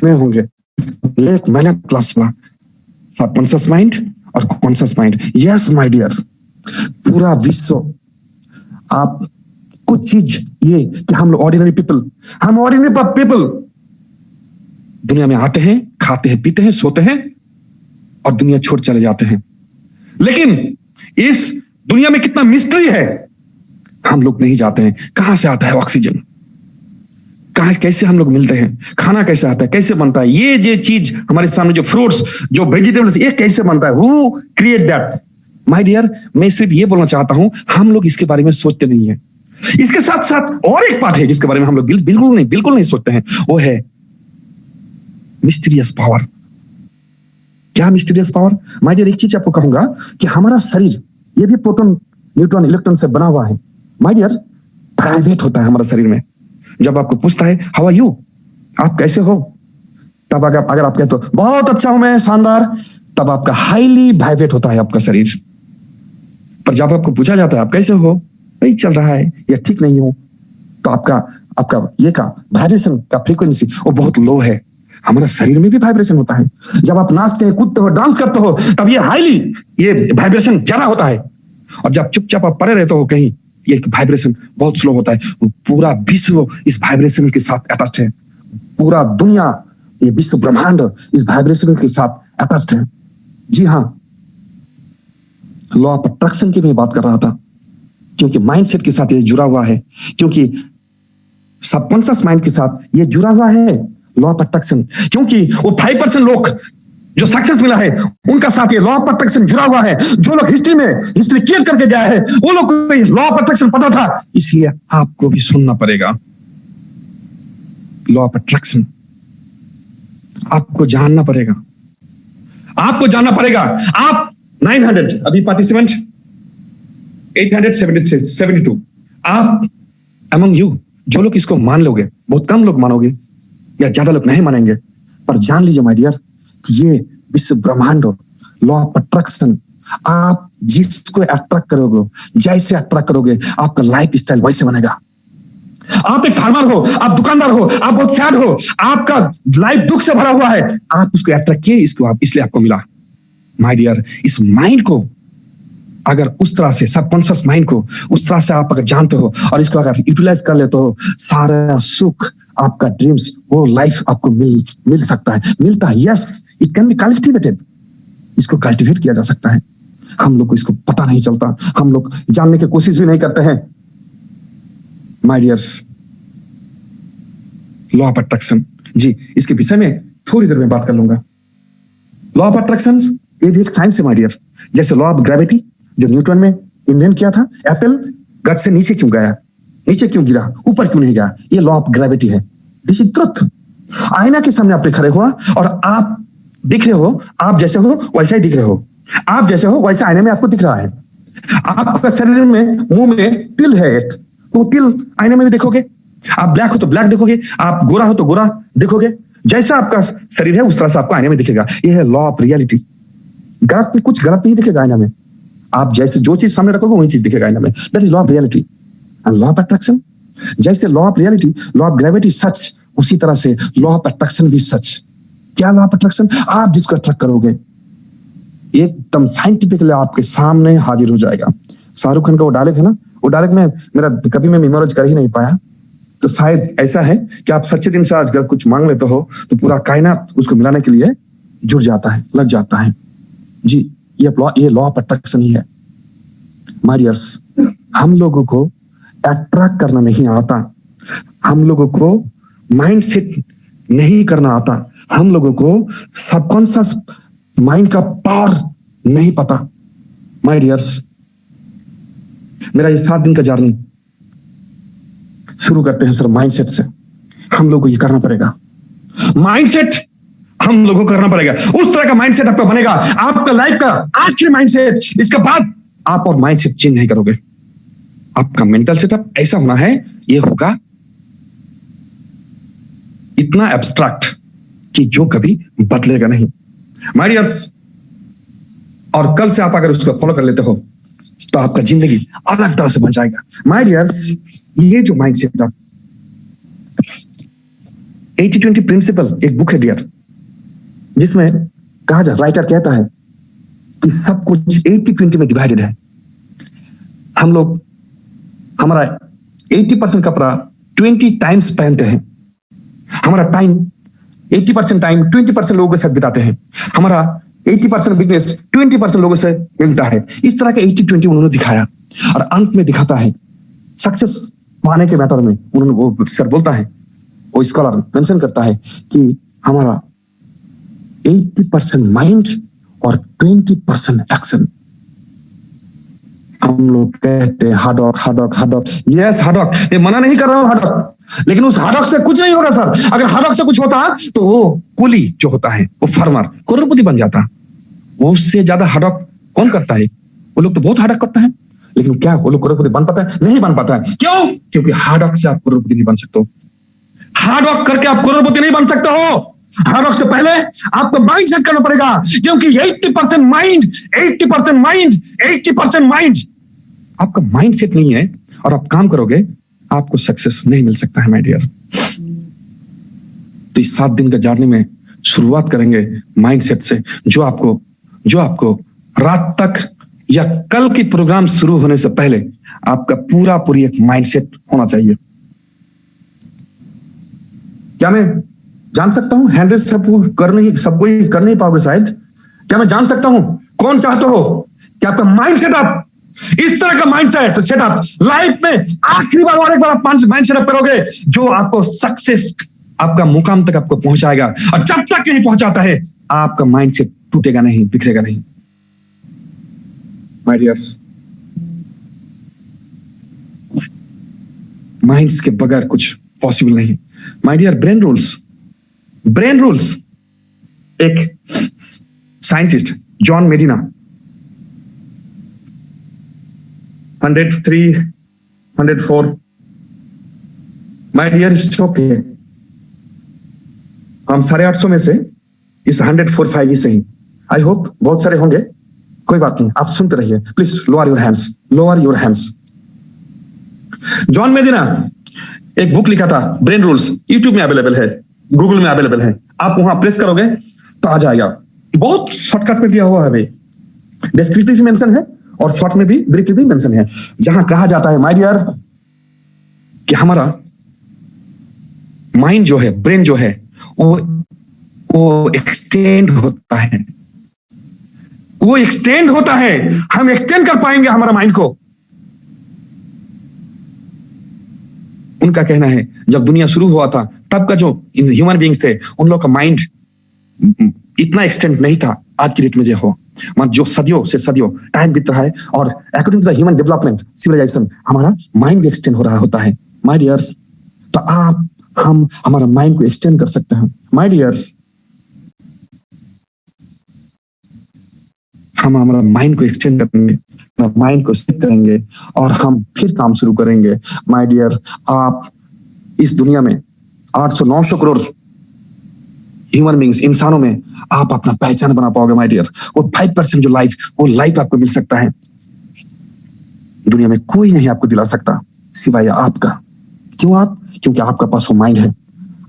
होंगे, 1 महीने क्लास चला, सबकॉन्शियस माइंड और conscious mind. Yes my dear, पूरा विश्व, आप कुछ चीज ये कि हम लोग ऑर्डिनरी पीपल दुनिया में आते हैं, खाते हैं, पीते हैं, सोते हैं और दुनिया छोड़ चले जाते हैं। लेकिन इस दुनिया में कितना मिस्ट्री है, हम लोग नहीं जाते हैं। कहां से आता है ऑक्सीजन, कहां कैसे हम लोग मिलते हैं, खाना कैसे आता है, कैसे बनता है, ये जो चीज हमारे सामने जो फ्रूट्स जो वेजिटेबल्स ये कैसे बनता है, who create that. My dear, मैं सिर्फ ये बोलना चाहता हूं, हम लोग इसके बारे में सोचते नहीं है। इसके साथ साथ और एक पार्ट है जिसके बारे में हम लोग बिल्कुल नहीं सोचते हैं, वो है मिस्टीरियस पावर। क्या मिस्टीरियस पावर? माय डियर, एक चीज आपको कहूंगा कि हमारा शरीर ये भी प्रोटॉन न्यूट्रॉन इलेक्ट्रॉन से बना हुआ है। माय डियर, प्राइवेट होता है हमारे शरीर में। जब आपको पूछता है हाउ आर यू, आप कैसे हो, तब अगर आप कहते हो बहुत अच्छा हूं मैं, शानदार, तब आपका हाईली वाइब्रेट होता है आपका शरीर। पर जब आपको पूछा जाता है आप कैसे हो, नहीं चल रहा है या ठीक नहीं हो, तो आपका ये का वाइब्रेशन का फ्रीक्वेंसी वो बहुत लो है। हमारा शरीर में भी वाइब्रेशन होता है। जब आप नाचते हैं, कूदते हो, डांस करते हो, तब ये हाईली ये वाइब्रेशन ज्यादा होता है। और जब चुपचाप आप पड़े रहते हो कहीं, ये वाइब्रेशन बहुत स्लो होता है। पूरा विश्व इस वाइब्रेशन के साथ अटैच्ड है। पूरा दुनिया, ये विश्व ब्रह्मांड इस वाइब्रेशन के साथ अटैच्ड है। जी हाँ, लॉ ऑफ अट्रैक्शन की मैं बात कर रहा था, क्योंकि माइंडसेट के साथ ये जुड़ा हुआ है, क्योंकि सबकॉन्शियस माइंड के साथ ये जुड़ा हुआ है लॉ ऑफ अट्रैक्शन। क्योंकि वो 5% लोग जो सक्सेस मिला है उनका साथ ये लॉ ऑफ अट्रैक्शन जुड़ा हुआ है। जो लोग हिस्ट्री क्रिएट करके गया है वो लोग को लॉ ऑफ अट्रैक्शन पता था, इसलिए आपको भी सुनना पड़ेगा। लॉ ऑफ अट्रैक्शन आपको जानना पड़ेगा, आपको जानना पड़ेगा। आप 900 अभी पार्टिसिपेंट 872, आप अमंग यू जो लोग इसको मान लोगे, बहुत कम लोग मानोगे या ज्यादा लोग नहीं मानेंगे, पर जान लीजिए माय डियर कि ये विश्व ब्रह्मांड लॉ ऑफ अट्रैक्शन, आप जिसको अट्रैक्ट करोगे, जैसे अट्रैक्ट करोगे, आपका लाइफ स्टाइल वैसे बनेगा। आप एक फार्मर हो, आप दुकानदार हो, आप बहुत सैड हो, आपका लाइफ दुख से भरा हुआ है, आप उसको अट्रैक्ट किए, इसलिए आपको मिला। माय डियर, इस माइंड को अगर उस तरह से, सबकॉन्शियस माइंड को उस तरह से आप अगर जानते हो और इसको अगर यूटिलाइज कर लेते हो, सारा सुख आपका ड्रीम्स वो लाइफ आपको मिल सकता है, मिलता है। Yes, it can be cultivated, इसको कल्टिवेट किया जा सकता है। हम लोग को इसको पता नहीं चलता, हम लोग जानने की कोशिश भी नहीं करते हैं। My dears, law of attraction, जी इसके विषय में थोड़ी देर में बात कर लूंगा। लॉ ऑफ अट्रैक्शन ये भी एक साइंस है माय डियर। जैसे लॉ ऑफ ग्रेविटी जो न्यूटन में इन्वेंट किया था, एप्पल गज से नीचे क्यों गया, नीचे क्यों गिरा, ऊपर क्यों नहीं गया, ये लॉ ऑफ ग्रेविटी है। This is truth. आईना के सामने आपने खड़े हुआ और आप दिख रहे हो, आप जैसे हो वैसा ही दिख रहे हो, आप जैसे हो वैसे आईने में आपको दिख रहा है। आपका शरीर में मुंह में तिल है एक, तो तिल आईने में भी देखोगे। आप ब्लैक हो तो ब्लैक देखोगे, आप गोरा हो तो गोरा देखोगे। जैसा आपका शरीर है उस तरह से आपको आईने में दिखेगा। यह है लॉ ऑफ रियलिटी। गलत में कुछ गलत नहीं दिखेगा आईना में, आप जैसे जो चीज सामने रखोगे वही चीज दिखेगा आईना में। That is law of reality. And law of attraction, जैसे law of reality, law of gravity such, उसी तरह से लॉ ऑफ अट्रैक्शन भी सच। क्या लॉ ऑफ अट्रैक्शन? आप जिसको अट्रैक्ट करोगे एकदम साइंटिफिकली आपके सामने हाजिर हो जाएगा। शाहरुख खान का वो डायलॉग है ना, वो डायलॉग में मेरा कभी मैं मेमोराइज कर ही नहीं पाया, तो शायद ऐसा है कि आप सच्चे दिन से आज अगर कुछ मांग लेते हो तो पूरा कायनात उसको मिलाने के लिए जुड़ जाता है, लग जाता है। जी ये लॉ ऑफ अट्रैक्शन ही है। माय डियर्स, हम लोगों को अट्रैक्ट करना नहीं आता, हम लोगों को माइंड सेट नहीं करना आता, हम लोगों को सबकॉन्शियस माइंड का पावर नहीं पता। माय डियर्स, मेरा ये 7 दिन का जर्नी शुरू करते हैं सर माइंडसेट से। हम लोगों को ये करना पड़ेगा, माइंडसेट हम लोगों को करना पड़ेगा। उस तरह का माइंडसेट आपका बनेगा, आपका लाइफ का आज के माइंडसेट, इसके बाद आप और माइंडसेट चेंज नहीं करोगे। आपका मेंटल सेटअप ऐसा होना है, ये होगा इतना एब्स्ट्रैक्ट कि जो कभी बदलेगा नहीं। माय डियर्स, और कल से आप अगर उसको फॉलो कर लेते हो तो आपका जिंदगी अलग तरह से बन जाएगा। माय डियर्स, ये जो माइंडसेट है, 80-20 प्रिंसिपल एक बुक है डियर, जिसमें कहा जाए, राइटर कहता है कि सब कुछ 80-20 में डिवाइडेड है। हम लोग हमारा 80% कपड़ा 20 टाइम्स पहनते हैं। हमारा टाइम 80% टाइम 20% लोगों के साथ बिताते हैं। हमारा 80% बिजनेस 20% लोगों से मिलता है। इस तरह का 80-20 उन्होंने दिखाया और अंत में दिखाता है सक्सेस पाने के मैटर में उन्होंने वो सर बोलता है, वो स्कॉलर मेंशन करता है कि हमारा 80% माइंड और 20% एक्शन। हम लोग कहते हैं hard work hard work hard work, yes hard work, ये मना नहीं कर रहा हूं हार्डवर्क, लेकिन उस हार्डवर्क से कुछ नहीं होगा सर। अगर हार्डवर्क से कुछ होता तो वो कुली जो होता है, वो फार्मर करोड़पति बन जाता। वो उससे ज्यादा हार्डवर्क कौन करता है? वो लोग तो बहुत हार्डवर्क करता है, लेकिन क्या वो लोग करोड़पति बन पाता है? नहीं बन पाता है। क्यों? क्योंकि हार्डवर्क से आप करोड़पति नहीं बन सकते हो। हार्डवर्क करके आप करोड़पति नहीं बन सकते हो। हार्डवर्क से पहले आपको माइंड सेट करना पड़ेगा, क्योंकि 80% माइंड, 80% माइंड, 80% माइंड। आपका माइंड सेट नहीं है और आप काम करोगे, आपको सक्सेस नहीं मिल सकता है माय डियर। तो इस 7 दिन का जर्नी में शुरुआत करेंगे माइंड सेट से, जो आपको रात तक या कल की प्रोग्राम शुरू होने से पहले आपका पूरी एक माइंड सेट होना चाहिए। क्या मैं जान सकता हूं? हैंडल सबको कर नहीं पाओगे शायद। क्या मैं जान सकता हूं कौन चाहते हो कि आपका माइंड सेटअप इस तरह का माइंड सेटअप लाइफ में आखिरी बार और एक बार आप माइंड सेटअप करोगे, जो आपको सक्सेस, आपका मुकाम तक आपको पहुंचाएगा। और जब तक नहीं पहुंचाता है, आपका माइंड सेट टूटेगा नहीं, बिखरेगा नहीं। माय डियर्स, माइंड्स के बगैर कुछ पॉसिबल नहीं। माय डियर, ब्रेन रूल्स, एक scientist John Medina 103, 104, my dear it's okay, हम 850 में से इस 104 ही सही। आई होप बहुत सारे होंगे, कोई बात नहीं, आप सुनते रहिए। Please lower your hands. John मेडिना एक बुक लिखा था, ब्रेन रूल्स, यूट्यूब में अवेलेबल है, गूगल में अवेलेबल है, आप वहां प्रेस करोगे तो आ जाएगा। बहुत शॉर्टकट में दिया हुआ है, डिस्क्रिप्टिव मेंशन है और शॉर्ट में भी ब्रीफ भी मेंशन है, जहां कहा जाता है माय डियर कि हमारा माइंड जो है, ब्रेन जो है, वो एक्सटेंड होता है, हम एक्सटेंड कर पाएंगे हमारा माइंड को। उनका कहना है जब दुनिया शुरू हुआ था तब का जो ह्यूमन बीइंग्स थे, उन लोग का माइंड इतना एक्सटेंड नहीं था आज की डेट में जो हो। जो सदियों से सदियों टाइम बीत रहा है, और according to the human development civilization, हमारा माइंड भी एक्सटेंड हो रहा होता है माय डियर्स। तो हम हमारा माइंड को एक्सटेंड कर सकते हैं माय डियर्स। हम हमारा माइंड को एक्सटेंड करेंगे, अपना माइंड को सेट करेंगे और हम फिर काम शुरू करेंगे माय डियर। आप इस दुनिया में 800-900 करोड़ ह्यूमन बीइंग्स, इंसानों में आप अपना पहचान बना पाओगे माय डियर। वो 5% जो लाइफ, वो लाइफ आपको मिल सकता है, दुनिया में कोई नहीं आपको दिला सकता सिवाय आपका। क्योंकि आपका पास वो माइंड है,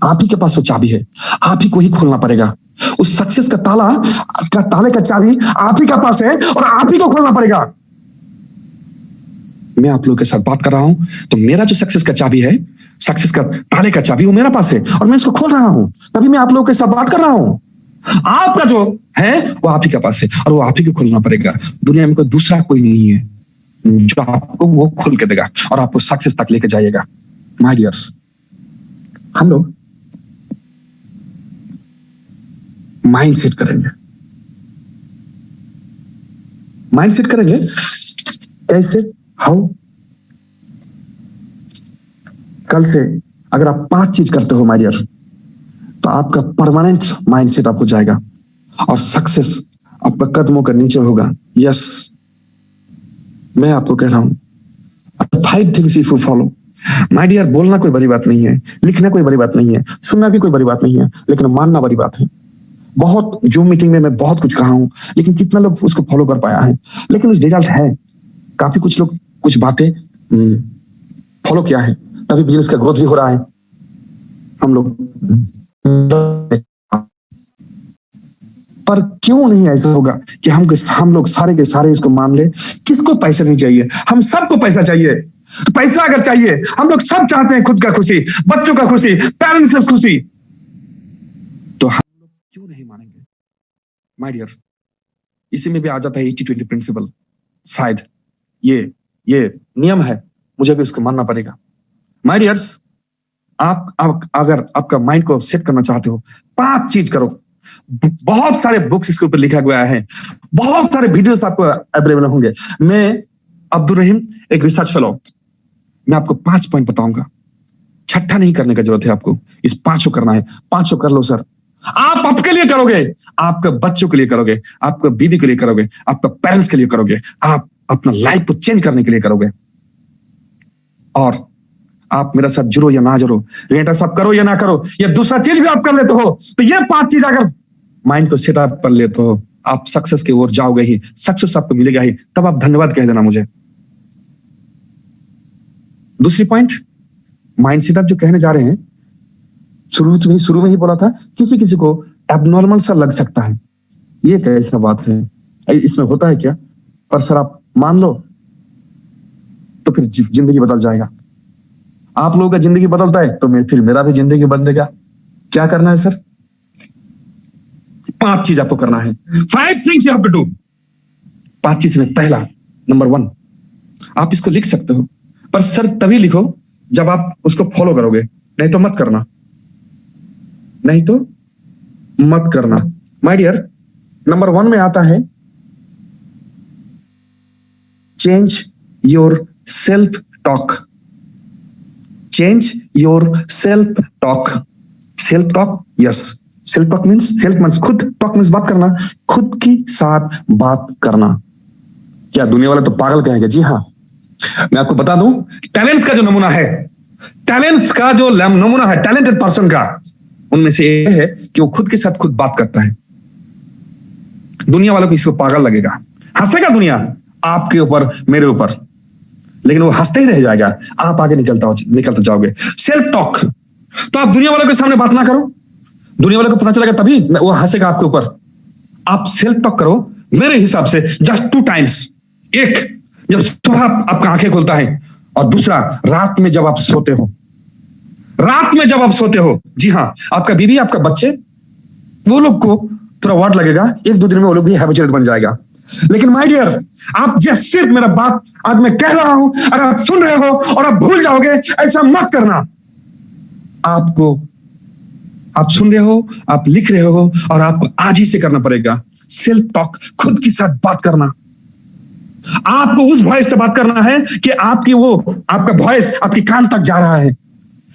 आप ही के पास वो चाबी है, आप ही को ही खोलना पड़ेगा। उस सक्सेस का ताले का चाबी आप ही के पास है और आप ही को खोलना पड़ेगा। मैं आप लोगों के साथ बात कर रहा हूं तो मेरा जो सक्सेस का चाबी है, सक्सेस का ताले का चाबी, वो मेरा पास है और मैं इसको खोल रहा हूं, तभी मैं आप लोगों के साथ बात कर रहा हूं। आपका जो है वो आप ही के पास है और वो आप ही को खोलना पड़ेगा। दुनिया में कोई दूसरा कोई नहीं है जो आपको वो खोल के देगा और आपको सक्सेस तक लेके जाएगा माय डियर्स। हम लोग माइंड सेट करेंगे कैसे? हाउ? कल से अगर आप 5 चीज करते हो माय डियर, तो आपका परमानेंट माइंड सेट अप हो जाएगा और सक्सेस आपका कदमों के नीचे होगा। यस, मैं आपको कह रहा हूं 5 things if you follow my dear. बोलना कोई बड़ी बात नहीं है, लिखना कोई बड़ी बात नहीं है, सुनना भी कोई बड़ी बात नहीं है, लेकिन मानना बड़ी बात है। बहुत जूम मीटिंग में मैं बहुत कुछ कहा हूं, लेकिन कितना लोग उसको फॉलो कर पाया है? लेकिन उस रिजल्ट है, काफी कुछ लोग कुछ बातें फॉलो किया है, तभी बिजनेस का ग्रोथ भी हो रहा है। हम लोग पर क्यों नहीं ऐसा होगा कि हम लोग सारे के सारे इसको मान ले? किसको पैसा नहीं चाहिए? हम सबको पैसा चाहिए। तो पैसा अगर चाहिए, हम लोग सब चाहते हैं खुद का खुशी, बच्चों का खुशी, पेरेंट्स की खुशी, तो हम लोग क्यों नहीं मानेंगे माय डियर? इसी में भी आ जाता है 80-20 प्रिंसिपल। शायद ये नियम है मुझे भी उसको मानना पड़ेगा। माय डियर्स, आप अगर आपका माइंड को सेट करना चाहते हो, 5 चीज करो। बहुत सारे बुक्स इसके ऊपर लिखा गया है, बहुत सारे वीडियोस आपको अवेलेबल होंगे। मैं अब्दुल रहीम, एक रिसर्च फेलो, मैं आपको 5 पॉइंट बताऊंगा। छठा नहीं करने का जरूरत है आपको, इस 5 को करना है। 5 कर लो सर। आप आपके लिए करोगे, आपके बच्चों के लिए करोगे, आपके बीवी के लिए करोगे, आपके पेरेंट्स के लिए करोगे, आप अपना लाइफ को चेंज करने के लिए करोगे। और आप मेरे साथ जुड़ो या ना जुड़ो, रेंटा सब करो या ना करो, या दूसरा चीज भी आप कर लेते हो, तो ये 5 चीज अगर माइंड को सेटअप कर लेते हो, आप सक्सेस की ओर जाओगे ही, सक्सेस आपको मिलेगा ही, तब आप धन्यवाद कह देना मुझे। दूसरी पॉइंट, माइंड सेटअप जो कहने जा रहे हैं, शुरू में ही बोला था, किसी किसी को एबनॉर्मल सा लग सकता है। ये कैसा बात है, इसमें होता है क्या? पर सर आप मान लो तो फिर जिंदगी बदल जाएगा। आप लोगों का जिंदगी बदलता है तो फिर मेरा भी जिंदगी बदलेगा। क्या करना है सर? 5 चीज आपको करना है। 5 things you have to do। 5 चीज में पहला, नंबर 1, आप इसको लिख सकते हो, पर सर तभी लिखो जब आप उसको फॉलो करोगे, नहीं तो मत करना, नहीं तो मत करना। माय डियर, नंबर 1 में आता है change your self talk. Change your self talk. Self talk, yes, self talk means, self means खुद, टॉक मीन्स बात करना, खुद की साथ बात करना। क्या दुनिया वाले तो पागल कहेंगे? जी हाँ, मैं आपको बता दूं, टैलेंट्स का जो नमूना है, टैलेंट्स का जो नमूना है टैलेंटेड पर्सन का, उनमें से एक है कि वो खुद के साथ खुद बात करता है। दुनिया वालों को इसको पागल लगेगा, हंसेगा दुनिया आपके ऊपर, मेरे ऊपर, लेकिन वो हंसते ही रह जाएगा, आप आगे निकलते जाओगे। सेल्फ टॉक, तो आप दुनिया वालों के सामने बात ना करो, दुनिया वालों को पता चलेगा तभी वो हंसेगा आपके ऊपर। आप सेल्फ टॉक करो, मेरे हिसाब से जस्ट 2 टाइम्स। एक, जब सुबह आपका आंखें खुलता है, और दूसरा रात में जब आप सोते हो। रात में जब आप सोते हो, जी हाँ, आपका बीवी, आपका बच्चे, वो लोग को थोड़ा वर्ड लगेगा, 1-2 दिन में वो लोग भी हैबिचुएट बन जाएगा। लेकिन माय डियर, आप जैसे सिर्फ मेरा बात आज मैं कह रहा हूं और आप सुन रहे हो और आप भूल जाओगे, ऐसा मत करना। आप सुन रहे हो, आप लिख रहे हो, और आपको आज ही से करना पड़ेगा। सेल्फ टॉक, खुद के साथ बात करना। आपको उस वॉइस से बात करना है कि आपका वॉइस आपके कान तक जा रहा है।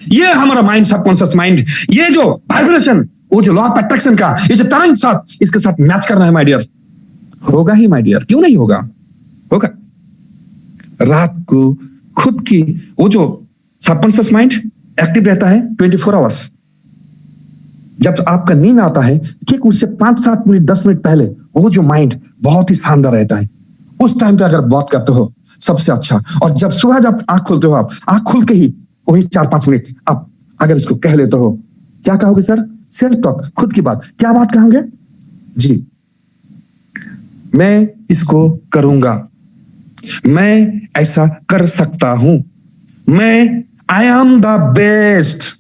ये हमारा माइंड, सबकॉन्शियस माइंड, ये जो वाइब्रेशन, वो जो लॉ ऑफ अट्रैक्शन का ये जो तरंग साथ, इसके साथ मैच करना है माय डियर। होगा ही माय डियर, क्यों नहीं होगा? होगा। रात को खुद की वो जो सबकॉन्शियस माइंड एक्टिव रहता है 24 आवर्स। जब आपका नींद आता है, ठीक उससे 5-7 मिनट 10 मिनट पहले वो जो माइंड बहुत ही शानदार रहता है। उस टाइम पे अगर बात करते हो सबसे अच्छा। और जब सुबह जब आंख खोलते हो, आप आंख खुल के ही वही 4-5 मिनट आप अगर इसको कह लेते हो, क्या कहोगे सर? सेल्फ टॉक, खुद की बात। क्या बात कहोगे? जी, मैं इसको करूंगा, मैं ऐसा कर सकता हूं, मैं आई एम द बेस्ट,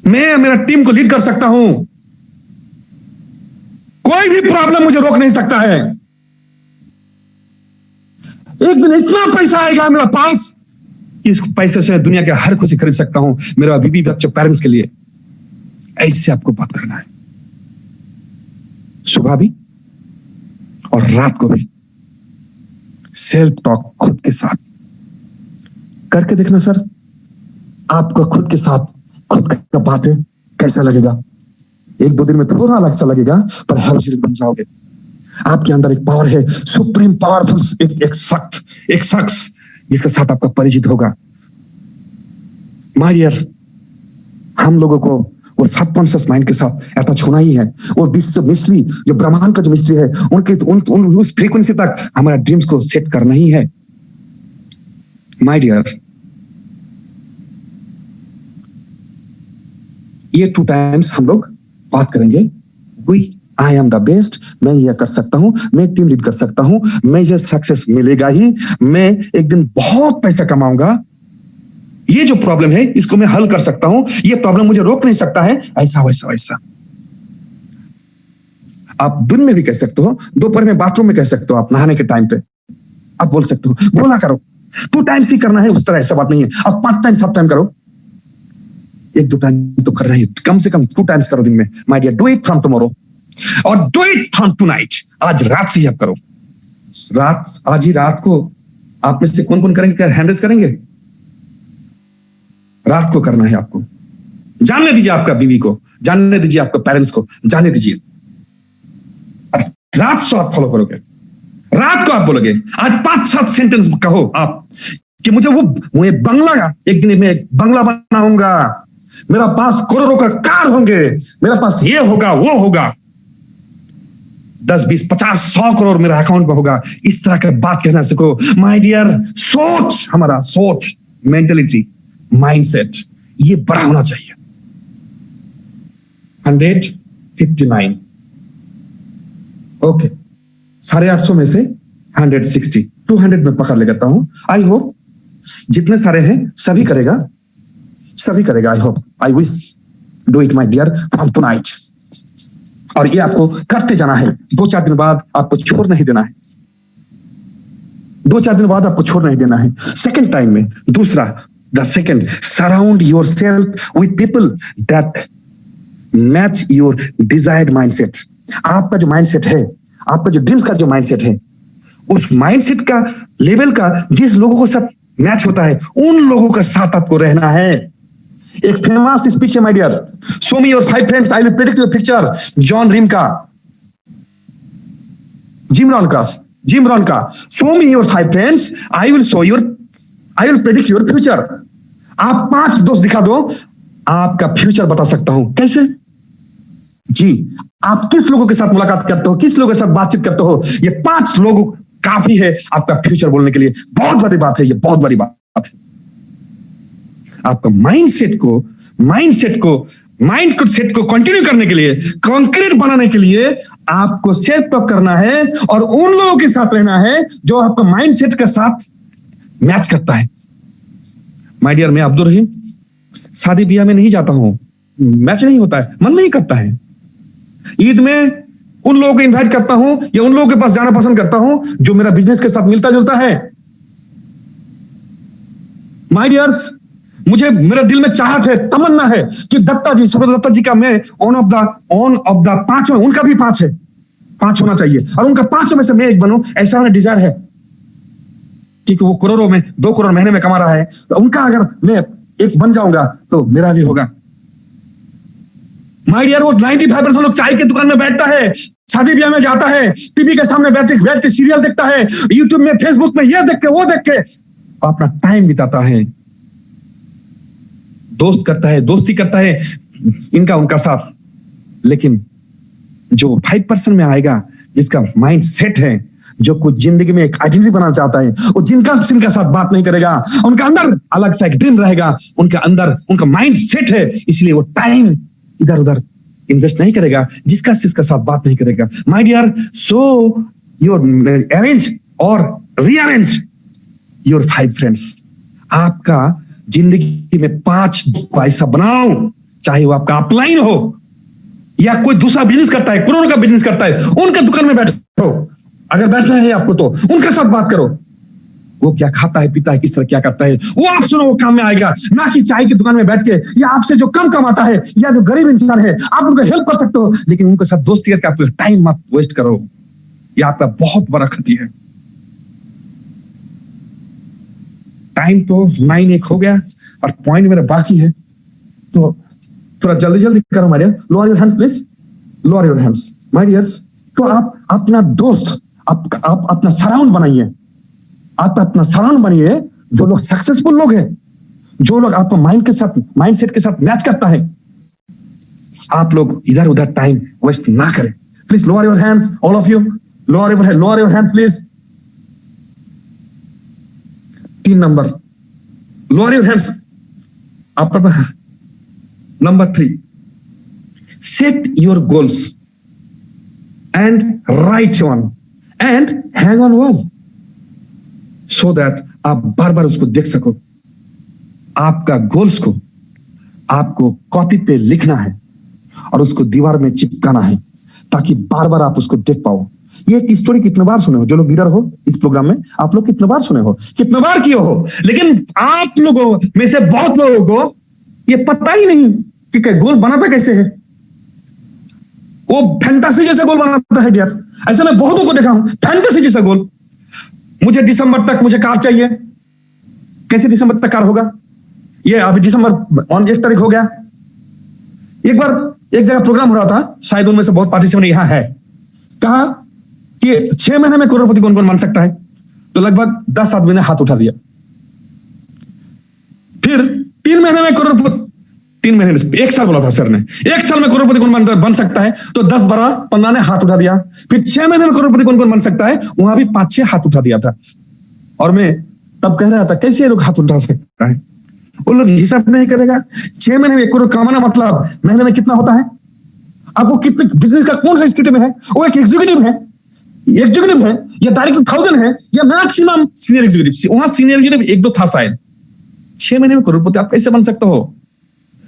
मैं मेरा टीम को लीड कर सकता हूं, कोई भी प्रॉब्लम मुझे रोक नहीं सकता है, एक दिन इतना पैसा आएगा मेरे पास, इस पैसे से दुनिया के हर खुशी खरीद सकता हूं, मेरा बीवी बच्चे पेरेंट्स के लिए। ऐसे आपको बात करना है, सुबह भी और रात को भी। सेल्फ टॉक खुद के साथ करके देखना सर, आपको खुद के साथ खुद का बातें कैसा लगेगा। 1-2 दिन में थोड़ा अलग सा लगेगा, पर हैबिचुअल बन जाओगे। आपके अंदर एक पावर है, सुप्रीम पावरफुल, एक शख्स जिसके साथ आपका परिचित होगा। माय डियर, हम लोगों को वो सबकॉन्शियस माइंड के साथ अटैच होना ही है। वो विश्व मिस्ट्री, जो ब्रह्मांड का जो मिस्ट्री है, उस फ्रीक्वेंसी तक हमारा ड्रीम्स को सेट करना ही है। माय डियर, ये 2 टाइम्स हम लोग बात करेंगे। आई एम द बेस्ट, मैं यह कर सकता हूं, मैं टीम लीड कर सकता हूं, मैं ये सक्सेस मिलेगा ही, मैं एक दिन बहुत पैसा कमाऊंगा, ये जो प्रॉब्लम है इसको मैं हल कर सकता हूं, ये प्रॉब्लम मुझे रोक नहीं सकता है, ऐसा वैसा वैसा। आप दिन में भी कह सकते हो, दोपहर में बाथरूम में कह सकते हो, आप नहाने के टाइम पे। आप बोल सकते हो, बोला करो। 2 टाइम्स ही करना है, उस तरह ऐसा बात नहीं है। अब 5 टाइम 7 टाइम करो, 1-2 टाइम तो कर रहे हैं, कम से कम 2 टाइम्स करो दिन में। My dear, do it from tomorrow और डू इट फ्रॉम टुनाइट। आज रात से ही आप करो, आज ही रात को। आप में से कौन कौन करेंगे, क्या हैंडल्स करेंगे? रात को करना है आपको। जानने दीजिए आपका बीवी को, जानने दीजिए आपके पेरेंट्स को, जानने दीजिए। रात को आप फॉलो करोगे, रात को आप बोलोगे। आज 5-7 सेंटेंस कहो आप कि मुझे बंगला, एक दिन मैं बंगला बनाऊंगा, मेरा पास करोड़ों का कार होंगे, मेरा पास ये होगा वो होगा, 10, 20, 50, 100 करोड़ मेरा अकाउंट में होगा। इस तरह का बात कहना सीखो। माय डियर, सोच, हमारा सोच, मेंटेलिटी, माइंडसेट ये बड़ा होना चाहिए। 159 ओके, 850 में से 160, 200 में पकड़ लेता हूं। आई होप जितने सारे हैं सभी करेगा, सभी करेगा। I hope, I wish, do it my dear from tonight. और ये आपको करते जाना है। 2-4 दिन बाद आपको छोड़ नहीं देना है, 2-4 दिन बाद आपको छोड़ नहीं देना है। सेकंड टाइम में दूसरा, the second, surround your self with people that match your desired mindset. आपका जो माइंडसेट है, आपका जो ड्रीम्स का जो माइंडसेट है, उस माइंडसेट का लेवल का जिस लोगों को सब मैच होता है, उन लोगों के साथ आपको रहना है। एक फेमस स्पीच है my dear, show me your 5 friends, I will predict your future. John Rim का, जिम रॉन का, show me your 5 friends, I will predict your future. आप 5 दोस्त दिखा दो, आपका फ्यूचर बता सकता हूं। कैसे जी? आप किस लोगों के साथ मुलाकात करते हो, किस लोगों के साथ बातचीत करते हो, ये 5 लोग काफी है आपका फ्यूचर बोलने के लिए। बहुत बड़ी बात है, ये बहुत बड़ी बात है। आपका माइंडसेट को कंटिन्यू करने के लिए, कॉन्क्रीट बनाने के लिए आपको सेल्फ टॉक करना है और उन लोगों के साथ रहना है जो आपका माइंडसेट के साथ मैच करता है। माय डियर, मैं अब्दुल रहीम शादी ब्याह में नहीं जाता हूं, मैच नहीं होता है, मन नहीं करता है। ईद में उन लोगों को इनवाइट करता हूं या उन लोगों के पास जाना पसंद करता हूं जो मेरा बिजनेस के साथ मिलता जुलता है। माय डियर्स, मुझे मेरे दिल में चाहत है, तमन्ना है कि दत्ता जी, सुब्रत दत्ता जी का मैं ऑन ऑफ द 5 में, उनका भी 5 है, 5 होना चाहिए और उनका 5 में से मैं एक बनूं, ऐसा मेरा डिजायर है। क्योंकि वो करोड़ों में 2 करोड़ महीने में कमा रहा है, तो उनका अगर मैं एक बन जाऊंगा तो मेरा भी होगा। माय डियर, वो 95% लोग चाय की दुकान में बैठता है, शादी ब्याह में जाता है, टीवी के सामने बैठ के सीरियल देखता है, यूट्यूब में, फेसबुक में ये देख के वो देख के अपना टाइम बिताता है, दोस्ती करता है इनका उनका साथ। लेकिन जो 5% में आएगा, जिसका माइंड सेट है, जो कुछ जिंदगी में एक आइडेंटिटी बनाना चाहता है, वो जिनका साथ बात नहीं करेगा, उनका अंदर अलग सा एक ड्रीम रहेगा, उनका अंदर उनका माइंड सेट है, इसलिए वो टाइम इधर उधर इन्वेस्ट नहीं करेगा, जिसका साथ बात नहीं करेगा। My dear, so your arrange और रीअरेंज योर 5 फ्रेंड्स। आपका जिंदगी में 5 पैसा बनाओ, चाहे वो आपका अपलाइन हो या कोई दूसरा बिजनेस करता है, करोड़ों का बिजनेस करता है, उनका दुकान में बैठो। अगर बैठना है आपको तो उनके साथ बात करो। वो क्या खाता है, पीता है, किस तरह क्या करता है, वो आप सुनो, वो काम में आएगा। ना कि चाय की दुकान में बैठ के, या आपसे जो कम कमाता है या जो गरीब इंसान है, आप उनको हेल्प कर सकते हो, लेकिन उनके साथ दोस्ती करके आप टाइम मत वेस्ट करो। ये आपका बहुत बड़ा क्षति है। टाइम तो 9 हो गया और पॉइंट मेरा बाकी है, तो थोड़ा जल्दी करो my dear. Lower your hands please, lower your hands my dears. तो आप अपना दोस्त, आप अपना सराउंड बनाइए, आप अपना सराउंड बनिए जो लोग सक्सेसफुल लोग हैं, जो लोग आपका माइंडसेट के साथ मैच करता है। आप लोग इधर उधर टाइम वेस्ट ना करें। Please lower your hands, all of you, lower your hands please. 3 number, lower your hands. आपका number 3, set your goals and write on and hang on one, so that आप बार बार उसको देख सको। आपका गोल्स को आपको कॉपी पे लिखना है और उसको दीवार में चिपकाना है, ताकि बार बार आप उसको देख पाओ ये एक स्टोरी कितने बार सुने हो, जो लोग लीडर हो इस प्रोग्राम में, आप लोग कितने बार सुने हो, कितने बार किए हो, लेकिन आप लोगों में से बहुत लोगों को ये पता ही नहीं कि गोल बनाता कैसे है। वो फैंटेसी जैसा गोल बनाता है यार। ऐसे मैं बहुतों को देखा हूं, फैंटेसी जैसा गोल। मुझे दिसंबर तक मुझे कार चाहिए। कैसे दिसंबर तक कार होगा? ये अभी दिसंबर 1 तारीख हो गया। एक बार एक जगह प्रोग्राम हो रहा था, शायद उनमें से बहुत पार्टिसिपेंट यहाँ है। कहा कि 6 महीने में करोड़पति कौन कौन बन सकता है? तो लगभग 10 आदमी ने हाथ उठा दिया। फिर 3 महीने में करोड़पति, 3 महीने में 1 साल बोला था सर ने, 1 साल में करोड़पति कौन बन सकता है? तो 10, 12, 15 ने हाथ उठा दिया। फिर 6 महीने में करोड़पति कौन कौन बन सकता है? वहां भी 5-6 हाथ उठा दिया था। और मैं तब कह रहा था कैसे लोग हाथ उठा सकता है? वो लोग हिसाब नहीं करेगा। 6 महीने में 1 करोड़ कमाना मतलब महीने में कितना होता है? आपको कितने बिजनेस का कौन सा स्थिति में है? वो एक एग्जीक्यूटिव है या डायरेक्टर 1000 है या मैक्सिमम सीनियर एग्जीक्यूटिव। वहां सीनियर एग्जीक्यूटिव 1-2 था शायद। 6 महीने में करोड़पति आप कैसे बन सकते हो?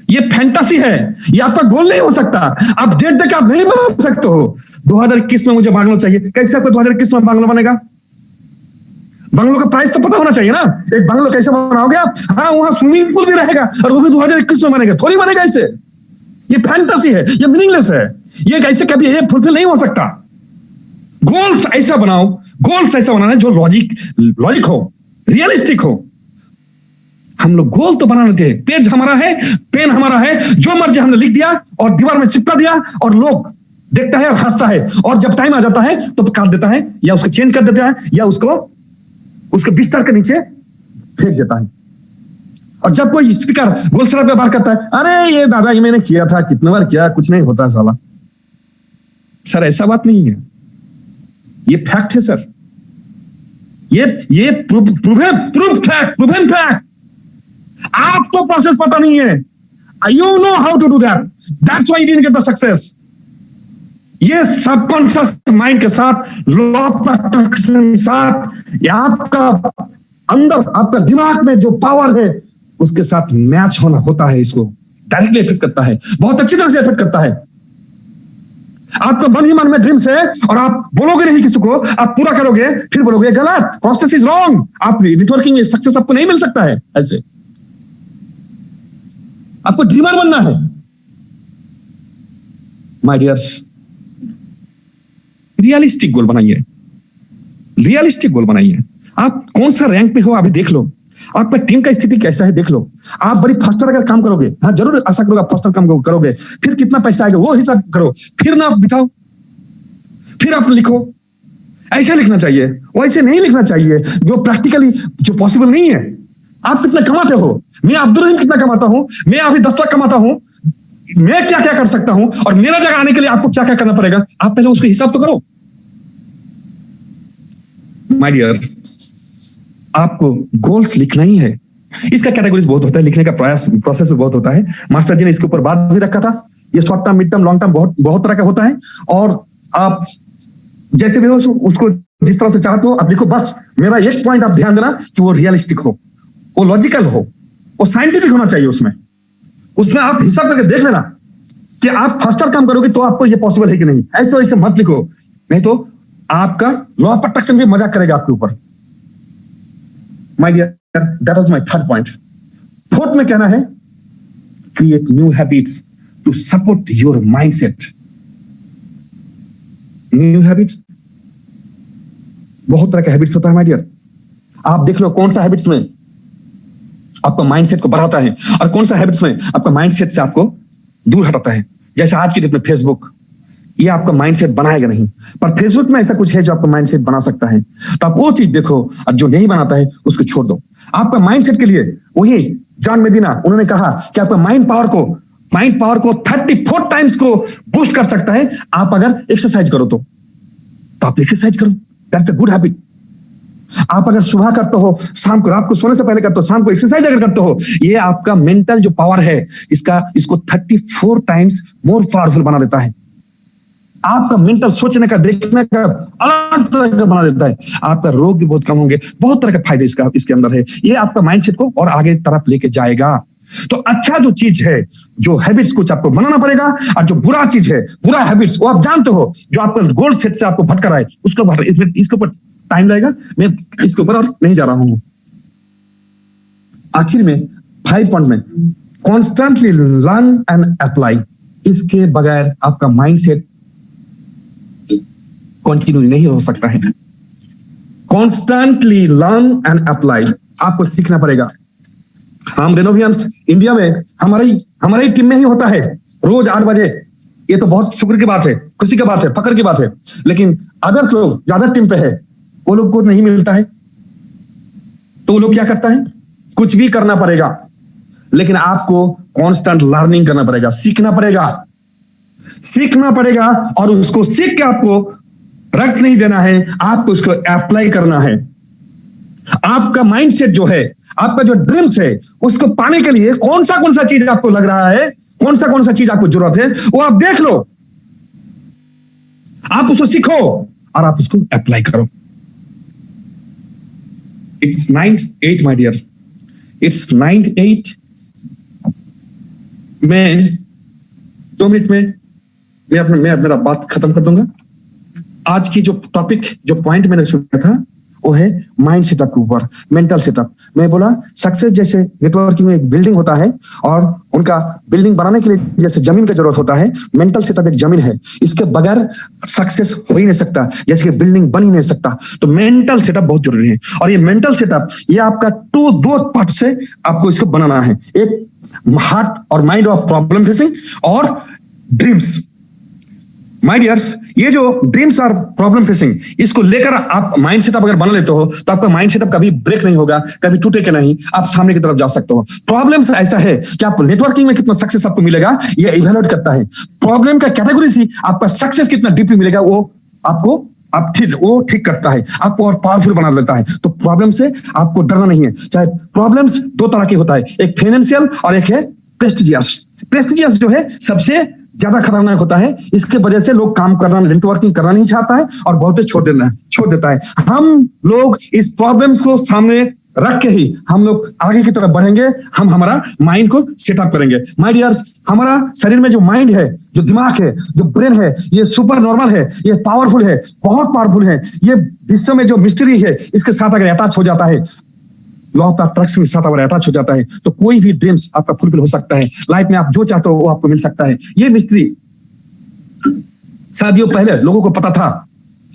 ये फैंटेसी है, ये आपका गोल नहीं हो सकता। आप डेट देकर आप नहीं बना सकते हो। 2021 में मुझे बांग्लो चाहिए। कैसे आपको 2021 में बांग्लो बनेगा? बंगलों का प्राइस तो पता होना चाहिए ना। एक बंगलो कैसे बनाओगे आप? हाँ, वहां स्विमिंग पूल भी रहेगा और वो भी 2021 में बनेगा। थोड़ी बनेगा ऐसे। ये फैंटेसी है, ये मीनिंगलेस है। ये कैसे कभी ये फुलफिल नहीं हो सकता। गोल्स ऐसा बनाओ, गोल्स ऐसा बनाना जो लॉजिक हो, रियलिस्टिक हो। हम लोग गोल तो बनाने थे, पेज हमारा है, पेन हमारा है, जो मर्जी हमने लिख दिया और दीवार में चिपका दिया और लोग देखता है और हंसता है। और जब टाइम आ जाता है तो काट देता है या उसको चेंज कर देता है या उसके बिस्तर के नीचे फेंक देता है। और जब कोई स्पीकर गोल शराब पे बात करता है, अरे ये दादा ये मैंने किया था, कितने बार किया, कुछ नहीं होता साला। सर ऐसा बात नहीं है, ये फैक्ट है सर। ये प्रूवन फैक्ट। आपको प्रोसेस पता नहीं है। You know how to do that, that's why you didn't get the success. ये सबकॉन्शियस माइंड के साथ, लॉ ऑफ अट्रैक्शन के साथ, आपका अंदर आपका दिमाग में जो पावर है उसके साथ मैच होना होता है। इसको डायरेक्टली इफेक्ट करता है, बहुत अच्छी तरह से इफेक्ट करता है। आपका मन ही मन में ड्रीम्स है और आप बोलोगे नहीं किसी को, आप पूरा करोगे, फिर बोलोगे गलत, प्रोसेस इज रॉन्ग। आप नेटवर्किंग में सक्सेस आपको नहीं मिल सकता है ऐसे। आपको ड्रीमर बनना है माय डियर्स। रियलिस्टिक गोल बनाइए, रियलिस्टिक गोल बनाइए। आप कौन सा रैंक पे हो अभी देख लो, आपका टीम का स्थिति कैसा है देख लो। आप बड़ी फास्टर अगर काम करोगे, हाँ जरूर आशा करोगे आप फास्टर काम करोगे, फिर कितना पैसा आएगा वो हिसाब करो, फिर ना आप बिठाओ, फिर आप लिखो। ऐसे लिखना चाहिए, वैसे नहीं लिखना चाहिए जो प्रैक्टिकली जो पॉसिबल नहीं है। आप कितना कमाते हो? मैं अब्दुल रहीम कितना कमाता हूं, मैं अभी 10 लाख कमाता हूं, मैं क्या क्या कर सकता हूं और मेरा जगह आने के लिए आपको क्या क्या करना पड़ेगा, आप पहले उसका हिसाब तो करो। माय डियर, आपको गोल्स लिखना ही है। इसका कैटेगरीज बहुत होता है, लिखने का प्रोसेस भी बहुत होता है। मास्टर जी ने इसके ऊपर बात भी रखा था। ये short term, mid term, long term बहुत तरह का होता है। और आप जैसे भी हो उसको जिस तरह से चाहते हो आप लिखो। बस मेरा एक पॉइंट आप ध्यान देना कि वो रियलिस्टिक हो, वो लॉजिकल हो, वो साइंटिफिक होना चाहिए। उसमें आप हिसाब करके देख लेना कि आप फास्टर काम करोगे तो आपको ये पॉसिबल है कि नहीं। ऐसे वैसे मत लिखो, नहीं तो आपका लॉ ऑफ अट्रैक्शन भी मजाक करेगा आपके ऊपर। My dear, that was my third point. Fourth में कहना है create new habits to support your mindset. New habits, बहुत तरह के हैबिट्स होता है माय डियर। आप देख लो कौन सा हैबिट्स में आपका माइंडसेट को बढ़ाता है और कौन सा हैबिट्स में आपका माइंडसेट से आपको दूर हटाता है। जैसे आज की डेट में फेसबुक, ये आपका माइंडसेट बनाएगा नहीं, पर फेसबुक में ऐसा कुछ है जो आपका माइंडसेट बना सकता है। तो आप वो चीज देखो और जो नहीं बनाता है उसको छोड़ दो। आपका माइंडसेट के लिए वही जॉन मेडिना उन्होंने कहा कि आपका माइंड पावर को 34 टाइम्स को बूस्ट कर सकता है आप अगर एक्सरसाइज करो तो आप एक्सरसाइज करो। That's the good habit. आप अगर सुबह करते हो, शाम को, रात को सोने से पहले करते हो, शाम को एक्सरसाइज अगर करते हो, ये आपका मेंटल जो पावर है इसको 34 टाइम्स मोर पावरफुल बना देता है। आपका मेंटल सोचने का, देखने का अलग तरह का बना देता है। आपका रोग भी बहुत कम होंगे। बहुत तरह के फायदे इसके अंदर है। ये आपका माइंडसेट को और आगे तरफ लेके जाएगा। तो अच्छा जो चीज है, जो हैबिट्स कुछ आपको बनाना पड़ेगा, और जो बुरा चीज है, बुरा हैबिट्स, वो आप जानते हो जो आपका गोल सेट से आपको भटका रहा है, उसको इसके ऊपर टाइम लगेगा। मैं इसके ऊपर और नहीं जा रहा हूं। आखिर में 5 पॉइंट में कॉन्स्टेंटली लर्न एंड अप्लाई, इसके बगैर आपका माइंडसेट कंटिन्यू नहीं हो सकता है। कॉन्स्टेंटली लर्न एंड अप्लाई, आपको सीखना पड़ेगा। हम रेनोवियंस इंडिया में हमारी टीम में ही होता है रोज 8 बजे। ये तो बहुत शुक्र की बात है, खुशी की बात है, फकर की बात है। लेकिन अदर्स लोग ज्यादा टीम पे है, वो लोग को नहीं मिलता है, तो वो लोग क्या करता है, कुछ भी करना पड़ेगा, लेकिन आपको कांस्टेंट लर्निंग करना पड़ेगा, सीखना पड़ेगा और उसको सीख के आपको रख नहीं देना है, आपको उसको अप्लाई करना है। आपका माइंडसेट जो है, आपका जो ड्रीम्स है, उसको पाने के लिए कौन सा चीज आपको लग रहा है, कौन सा चीज आपको जरूरत है, वो आप देख लो, आप उसको सीखो और आप उसको अप्लाई करो। It's 9:08 my dear, it's 9:08। मैं 2 मिनट में मैं मेरा बात खत्म कर दूंगा। आज की जो टॉपिक, जो पॉइंट मैंने शुरू किया था, वो है माइंड सेटअप के ऊपर, मेंटल सेटअप। मैं बोला सक्सेस जैसे नेटवर्किंग में एक बिल्डिंग होता है, और उनका बिल्डिंग बनाने के लिए जैसे जमीन की जरूरत होता है, मेंटल सेटअप एक जमीन है। इसके बगैर सक्सेस हो ही नहीं सकता, जैसे कि बिल्डिंग बन ही नहीं सकता। तो मेंटल सेटअप बहुत जरूरी है। और ये मेंटल सेटअप, ये आपका दो पार्ट से आपको इसको बनाना है। एक हार्ट और माइंड ऑफ प्रॉब्लम फेसिंग, और ड्रीम्स। माय डियर्स, ये जो ड्रीम्स और प्रॉब्लम फेसिंग, इसको लेकर आप माइंड सेटअप अगर बना लेते हो, तो आपका माइंड सेटअप कभी ब्रेक नहीं होगा, कभी टूटेगा नहीं, आप सामने की तरफ जा सकते हो। प्रॉब्लम्स ऐसा है कि आप नेटवर्किंग में कितना सक्सेस आपको मिलेगा, ये इवैल्यूएट करता है। प्रॉब्लम का कैटेगरी से आपका सक्सेस कितना डीपली मिलेगा, वो आपको ठीक करता है, आपको और पावरफुल बना देता है। तो प्रॉब्लम से आपको डरना नहीं है। चाहे प्रॉब्लम्स 2 तरह की होता है, एक फाइनेंशियल और एक है प्रेस्टिजियस। प्रेस्टिजियस जो है सबसे ज्यादा खतरनाक होता है। इसके वजह से लोग काम करना, नेटवर्किंग करना नहीं चाहता है, और बहुत छोड़ देता है। हम लोग इस प्रॉब्लम्स को सामने रख के ही हम लोग आगे की तरफ बढ़ेंगे। हम हमारा माइंड को सेटअप करेंगे। माय डियर्स, हमारा शरीर में जो माइंड है, जो दिमाग है, जो ब्रेन है, ये सुपर नॉर्मल है, ये पावरफुल है, बहुत पावरफुल है। ये विश्व में जो मिस्ट्री है, इसके साथ अगर अटैच हो जाता है, लॉ ऑफ अट्रैक्शन के साथ अगर अटैच हो जाता है, तो कोई भी ड्रीम्स आपका फुलफिल हो सकता है। लाइफ में आप जो चाहते हो वो आपको मिल सकता है। ये मिस्ट्री शादियों पहले लोगों को पता था,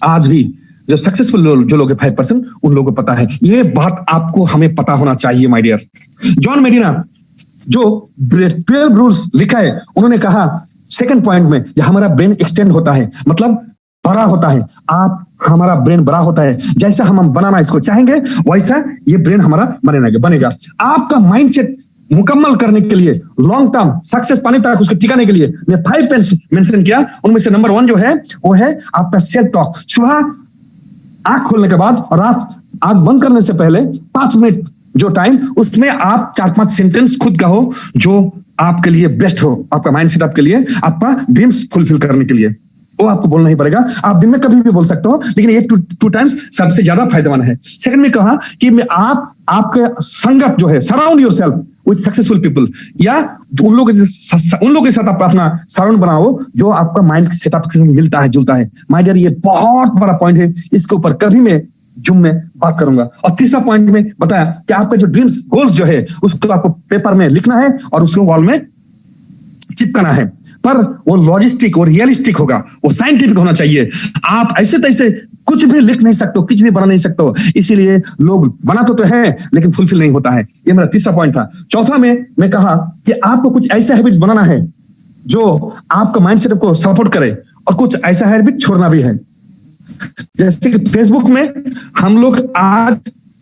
आज भी जो सक्सेसफुल जो लोग 5%, उन लोगों को पता है। ये बात आपको हमें पता होना चाहिए माय डियर। जॉन मेडिना जो 12 रूल्स लिखा है, उन्होंने कहा 2nd पॉइंट में, जब हमारा ब्रेन एक्सटेंड होता है, मतलब बड़ा होता है, हमारा ब्रेन बड़ा होता है, जैसा हम बनाना इसको चाहेंगे, वैसा ये ब्रेन हमारा बनेगा। आपका माइंडसेट मुकम्मल करने के लिए, लॉन्ग टर्म सक्सेस पाने तक उसको टिकाने के लिए मैं 5 पॉइंट्स मेंशन किया। उनमें से नंबर 1 जो है, वो है आपका सेल्फ टॉक। सुबह आंख खोलने के बाद और आप आंख बंद करने से पहले 5 मिनट जो टाइम, उसमें आप 4-5 सेंटेंस खुद कहो जो आपके लिए बेस्ट हो, आपका माइंड सेटअप के लिए, आपका ड्रीम्स फुलफिल करने के लिए। वो आपको बोलना ही पड़ेगा। आप दिन में कभी भी बोल सकते हो, लेकिन 1-2 टाइम्स सबसे ज्यादा फायदेमंद है। सेकंड में कहा कि आपके संगत जो है, surround yourself with successful people, या उन लोगों के साथ आप अपना सराउंड बनाओ जो आपका माइंड सेटअप से मिलता है, जुलता है। माय डियर, ये बहुत बड़ा पॉइंट है, इसके ऊपर कभी मैं जूम में बात करूंगा। और तीसरा पॉइंट में बताया कि आपका जो ड्रीम्स, गोल्स जो है, उसको आपको पेपर में लिखना है और उसको वॉल में चिपकाना है। पर वो लॉजिस्टिक और रियलिस्टिक होगा, वो साइंटिफिक होना चाहिए। आप ऐसे तैसे कुछ भी लिख नहीं सकते हो, कुछ भी बना नहीं सकते हो। इसीलिए लोग बनाते तो हैं, लेकिन फुलफिल नहीं होता है। ये मेरा तीसरा पॉइंट था। चौथा में मैं कहा कि आपको कुछ ऐसे हैबिट्स बनाना है जो आपका माइंडसेट को सपोर्ट करे, और कुछ ऐसा हैबिट छोड़ना भी है। जैसे कि फेसबुक में हम लोग आज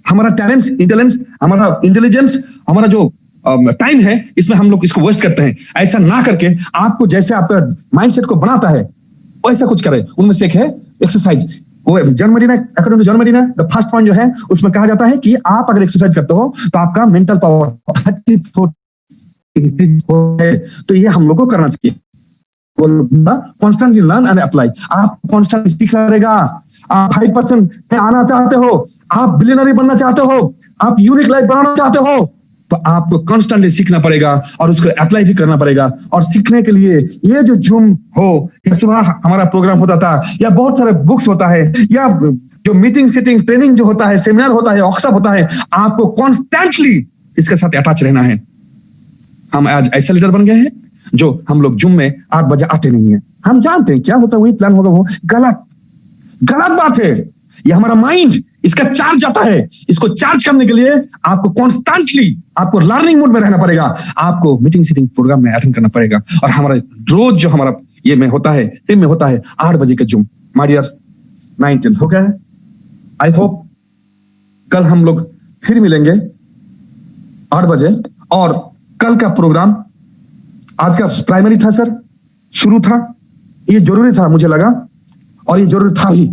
हमारा टैलेंट, हमारा इंटेलिजेंस, हमारा जो टाइम है, इसमें हम लोग इसको वेस्ट करते हैं। ऐसा ना करके आपको जैसे आपका माइंडसेट को बनाता है वैसा कुछ करें। उनमें से एक है एक्सरसाइज। वो John Medina, according to John Medina, the first point जो है, उसमें कहा जाता है कि आप अगर एक्सरसाइज करते हो तो आपका मेंटल पावर 34 इंक्रीज हो है। तो ये हम लोग को करना चाहिए। Constantly learn and apply. आप कॉन्स्टेंटली सीखना रहेगा। आप 5% में आना चाहते हो, आप बिलियनरी बनना चाहते हो, आप यूनिक लाइफ बनाना चाहते हो, तो आपको कॉन्स्टेंटली सीखना पड़ेगा और उसको अप्लाई भी करना पड़ेगा। और सीखने के लिए ये जो जूम हो या सुबह हमारा प्रोग्राम होता था या बहुत सारे बुक्स होता है या जो मीटिंग सीटिंग ट्रेनिंग जो होता है, सेमिनार होता है, वर्कशॉप होता है, आपको कॉन्स्टेंटली इसके साथ अटैच रहना है। हम आज ऐसे लीडर बन गए हैं जो हम लोग जूम में 8 बजे आते नहीं है। हम जानते हैं क्या होता है, वही प्लान होगा, वो गलत बात है। ये हमारा माइंड इसका चार्ज आता है। इसको चार्ज करने के लिए आपको कॉन्स्टेंटली आपको लर्निंग मोड में रहना पड़ेगा। आपको मीटिंग सीटिंग प्रोग्राम में अटेंड करना पड़ेगा। और हमारा रोज जो हमारा ये में होता है, टीम में होता है 8 बजे का जूम। माय डियर 9-10 हो गया है। आई होप कल हम लोग फिर मिलेंगे 8 बजे। और कल का प्रोग्राम आज का प्राइमरी था सर, शुरू था, ये जरूरी था मुझे लगा, और ये जरूरी था भी।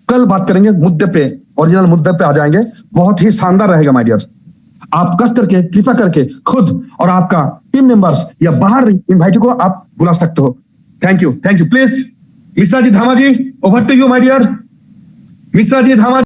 कल बात करेंगे मुद्दे पे, ओरिजिनल मुद्दे पे आ जाएंगे। बहुत ही शानदार रहेगा माय डियर। आप कष्ट करके, कृपा करके खुद और आपका टीम मेंबर्स या बाहर इनवाइट को आप बुला सकते हो। Thank you please. Mishra ji, Dhama ji, over to you my dear. Mishra ji, धामा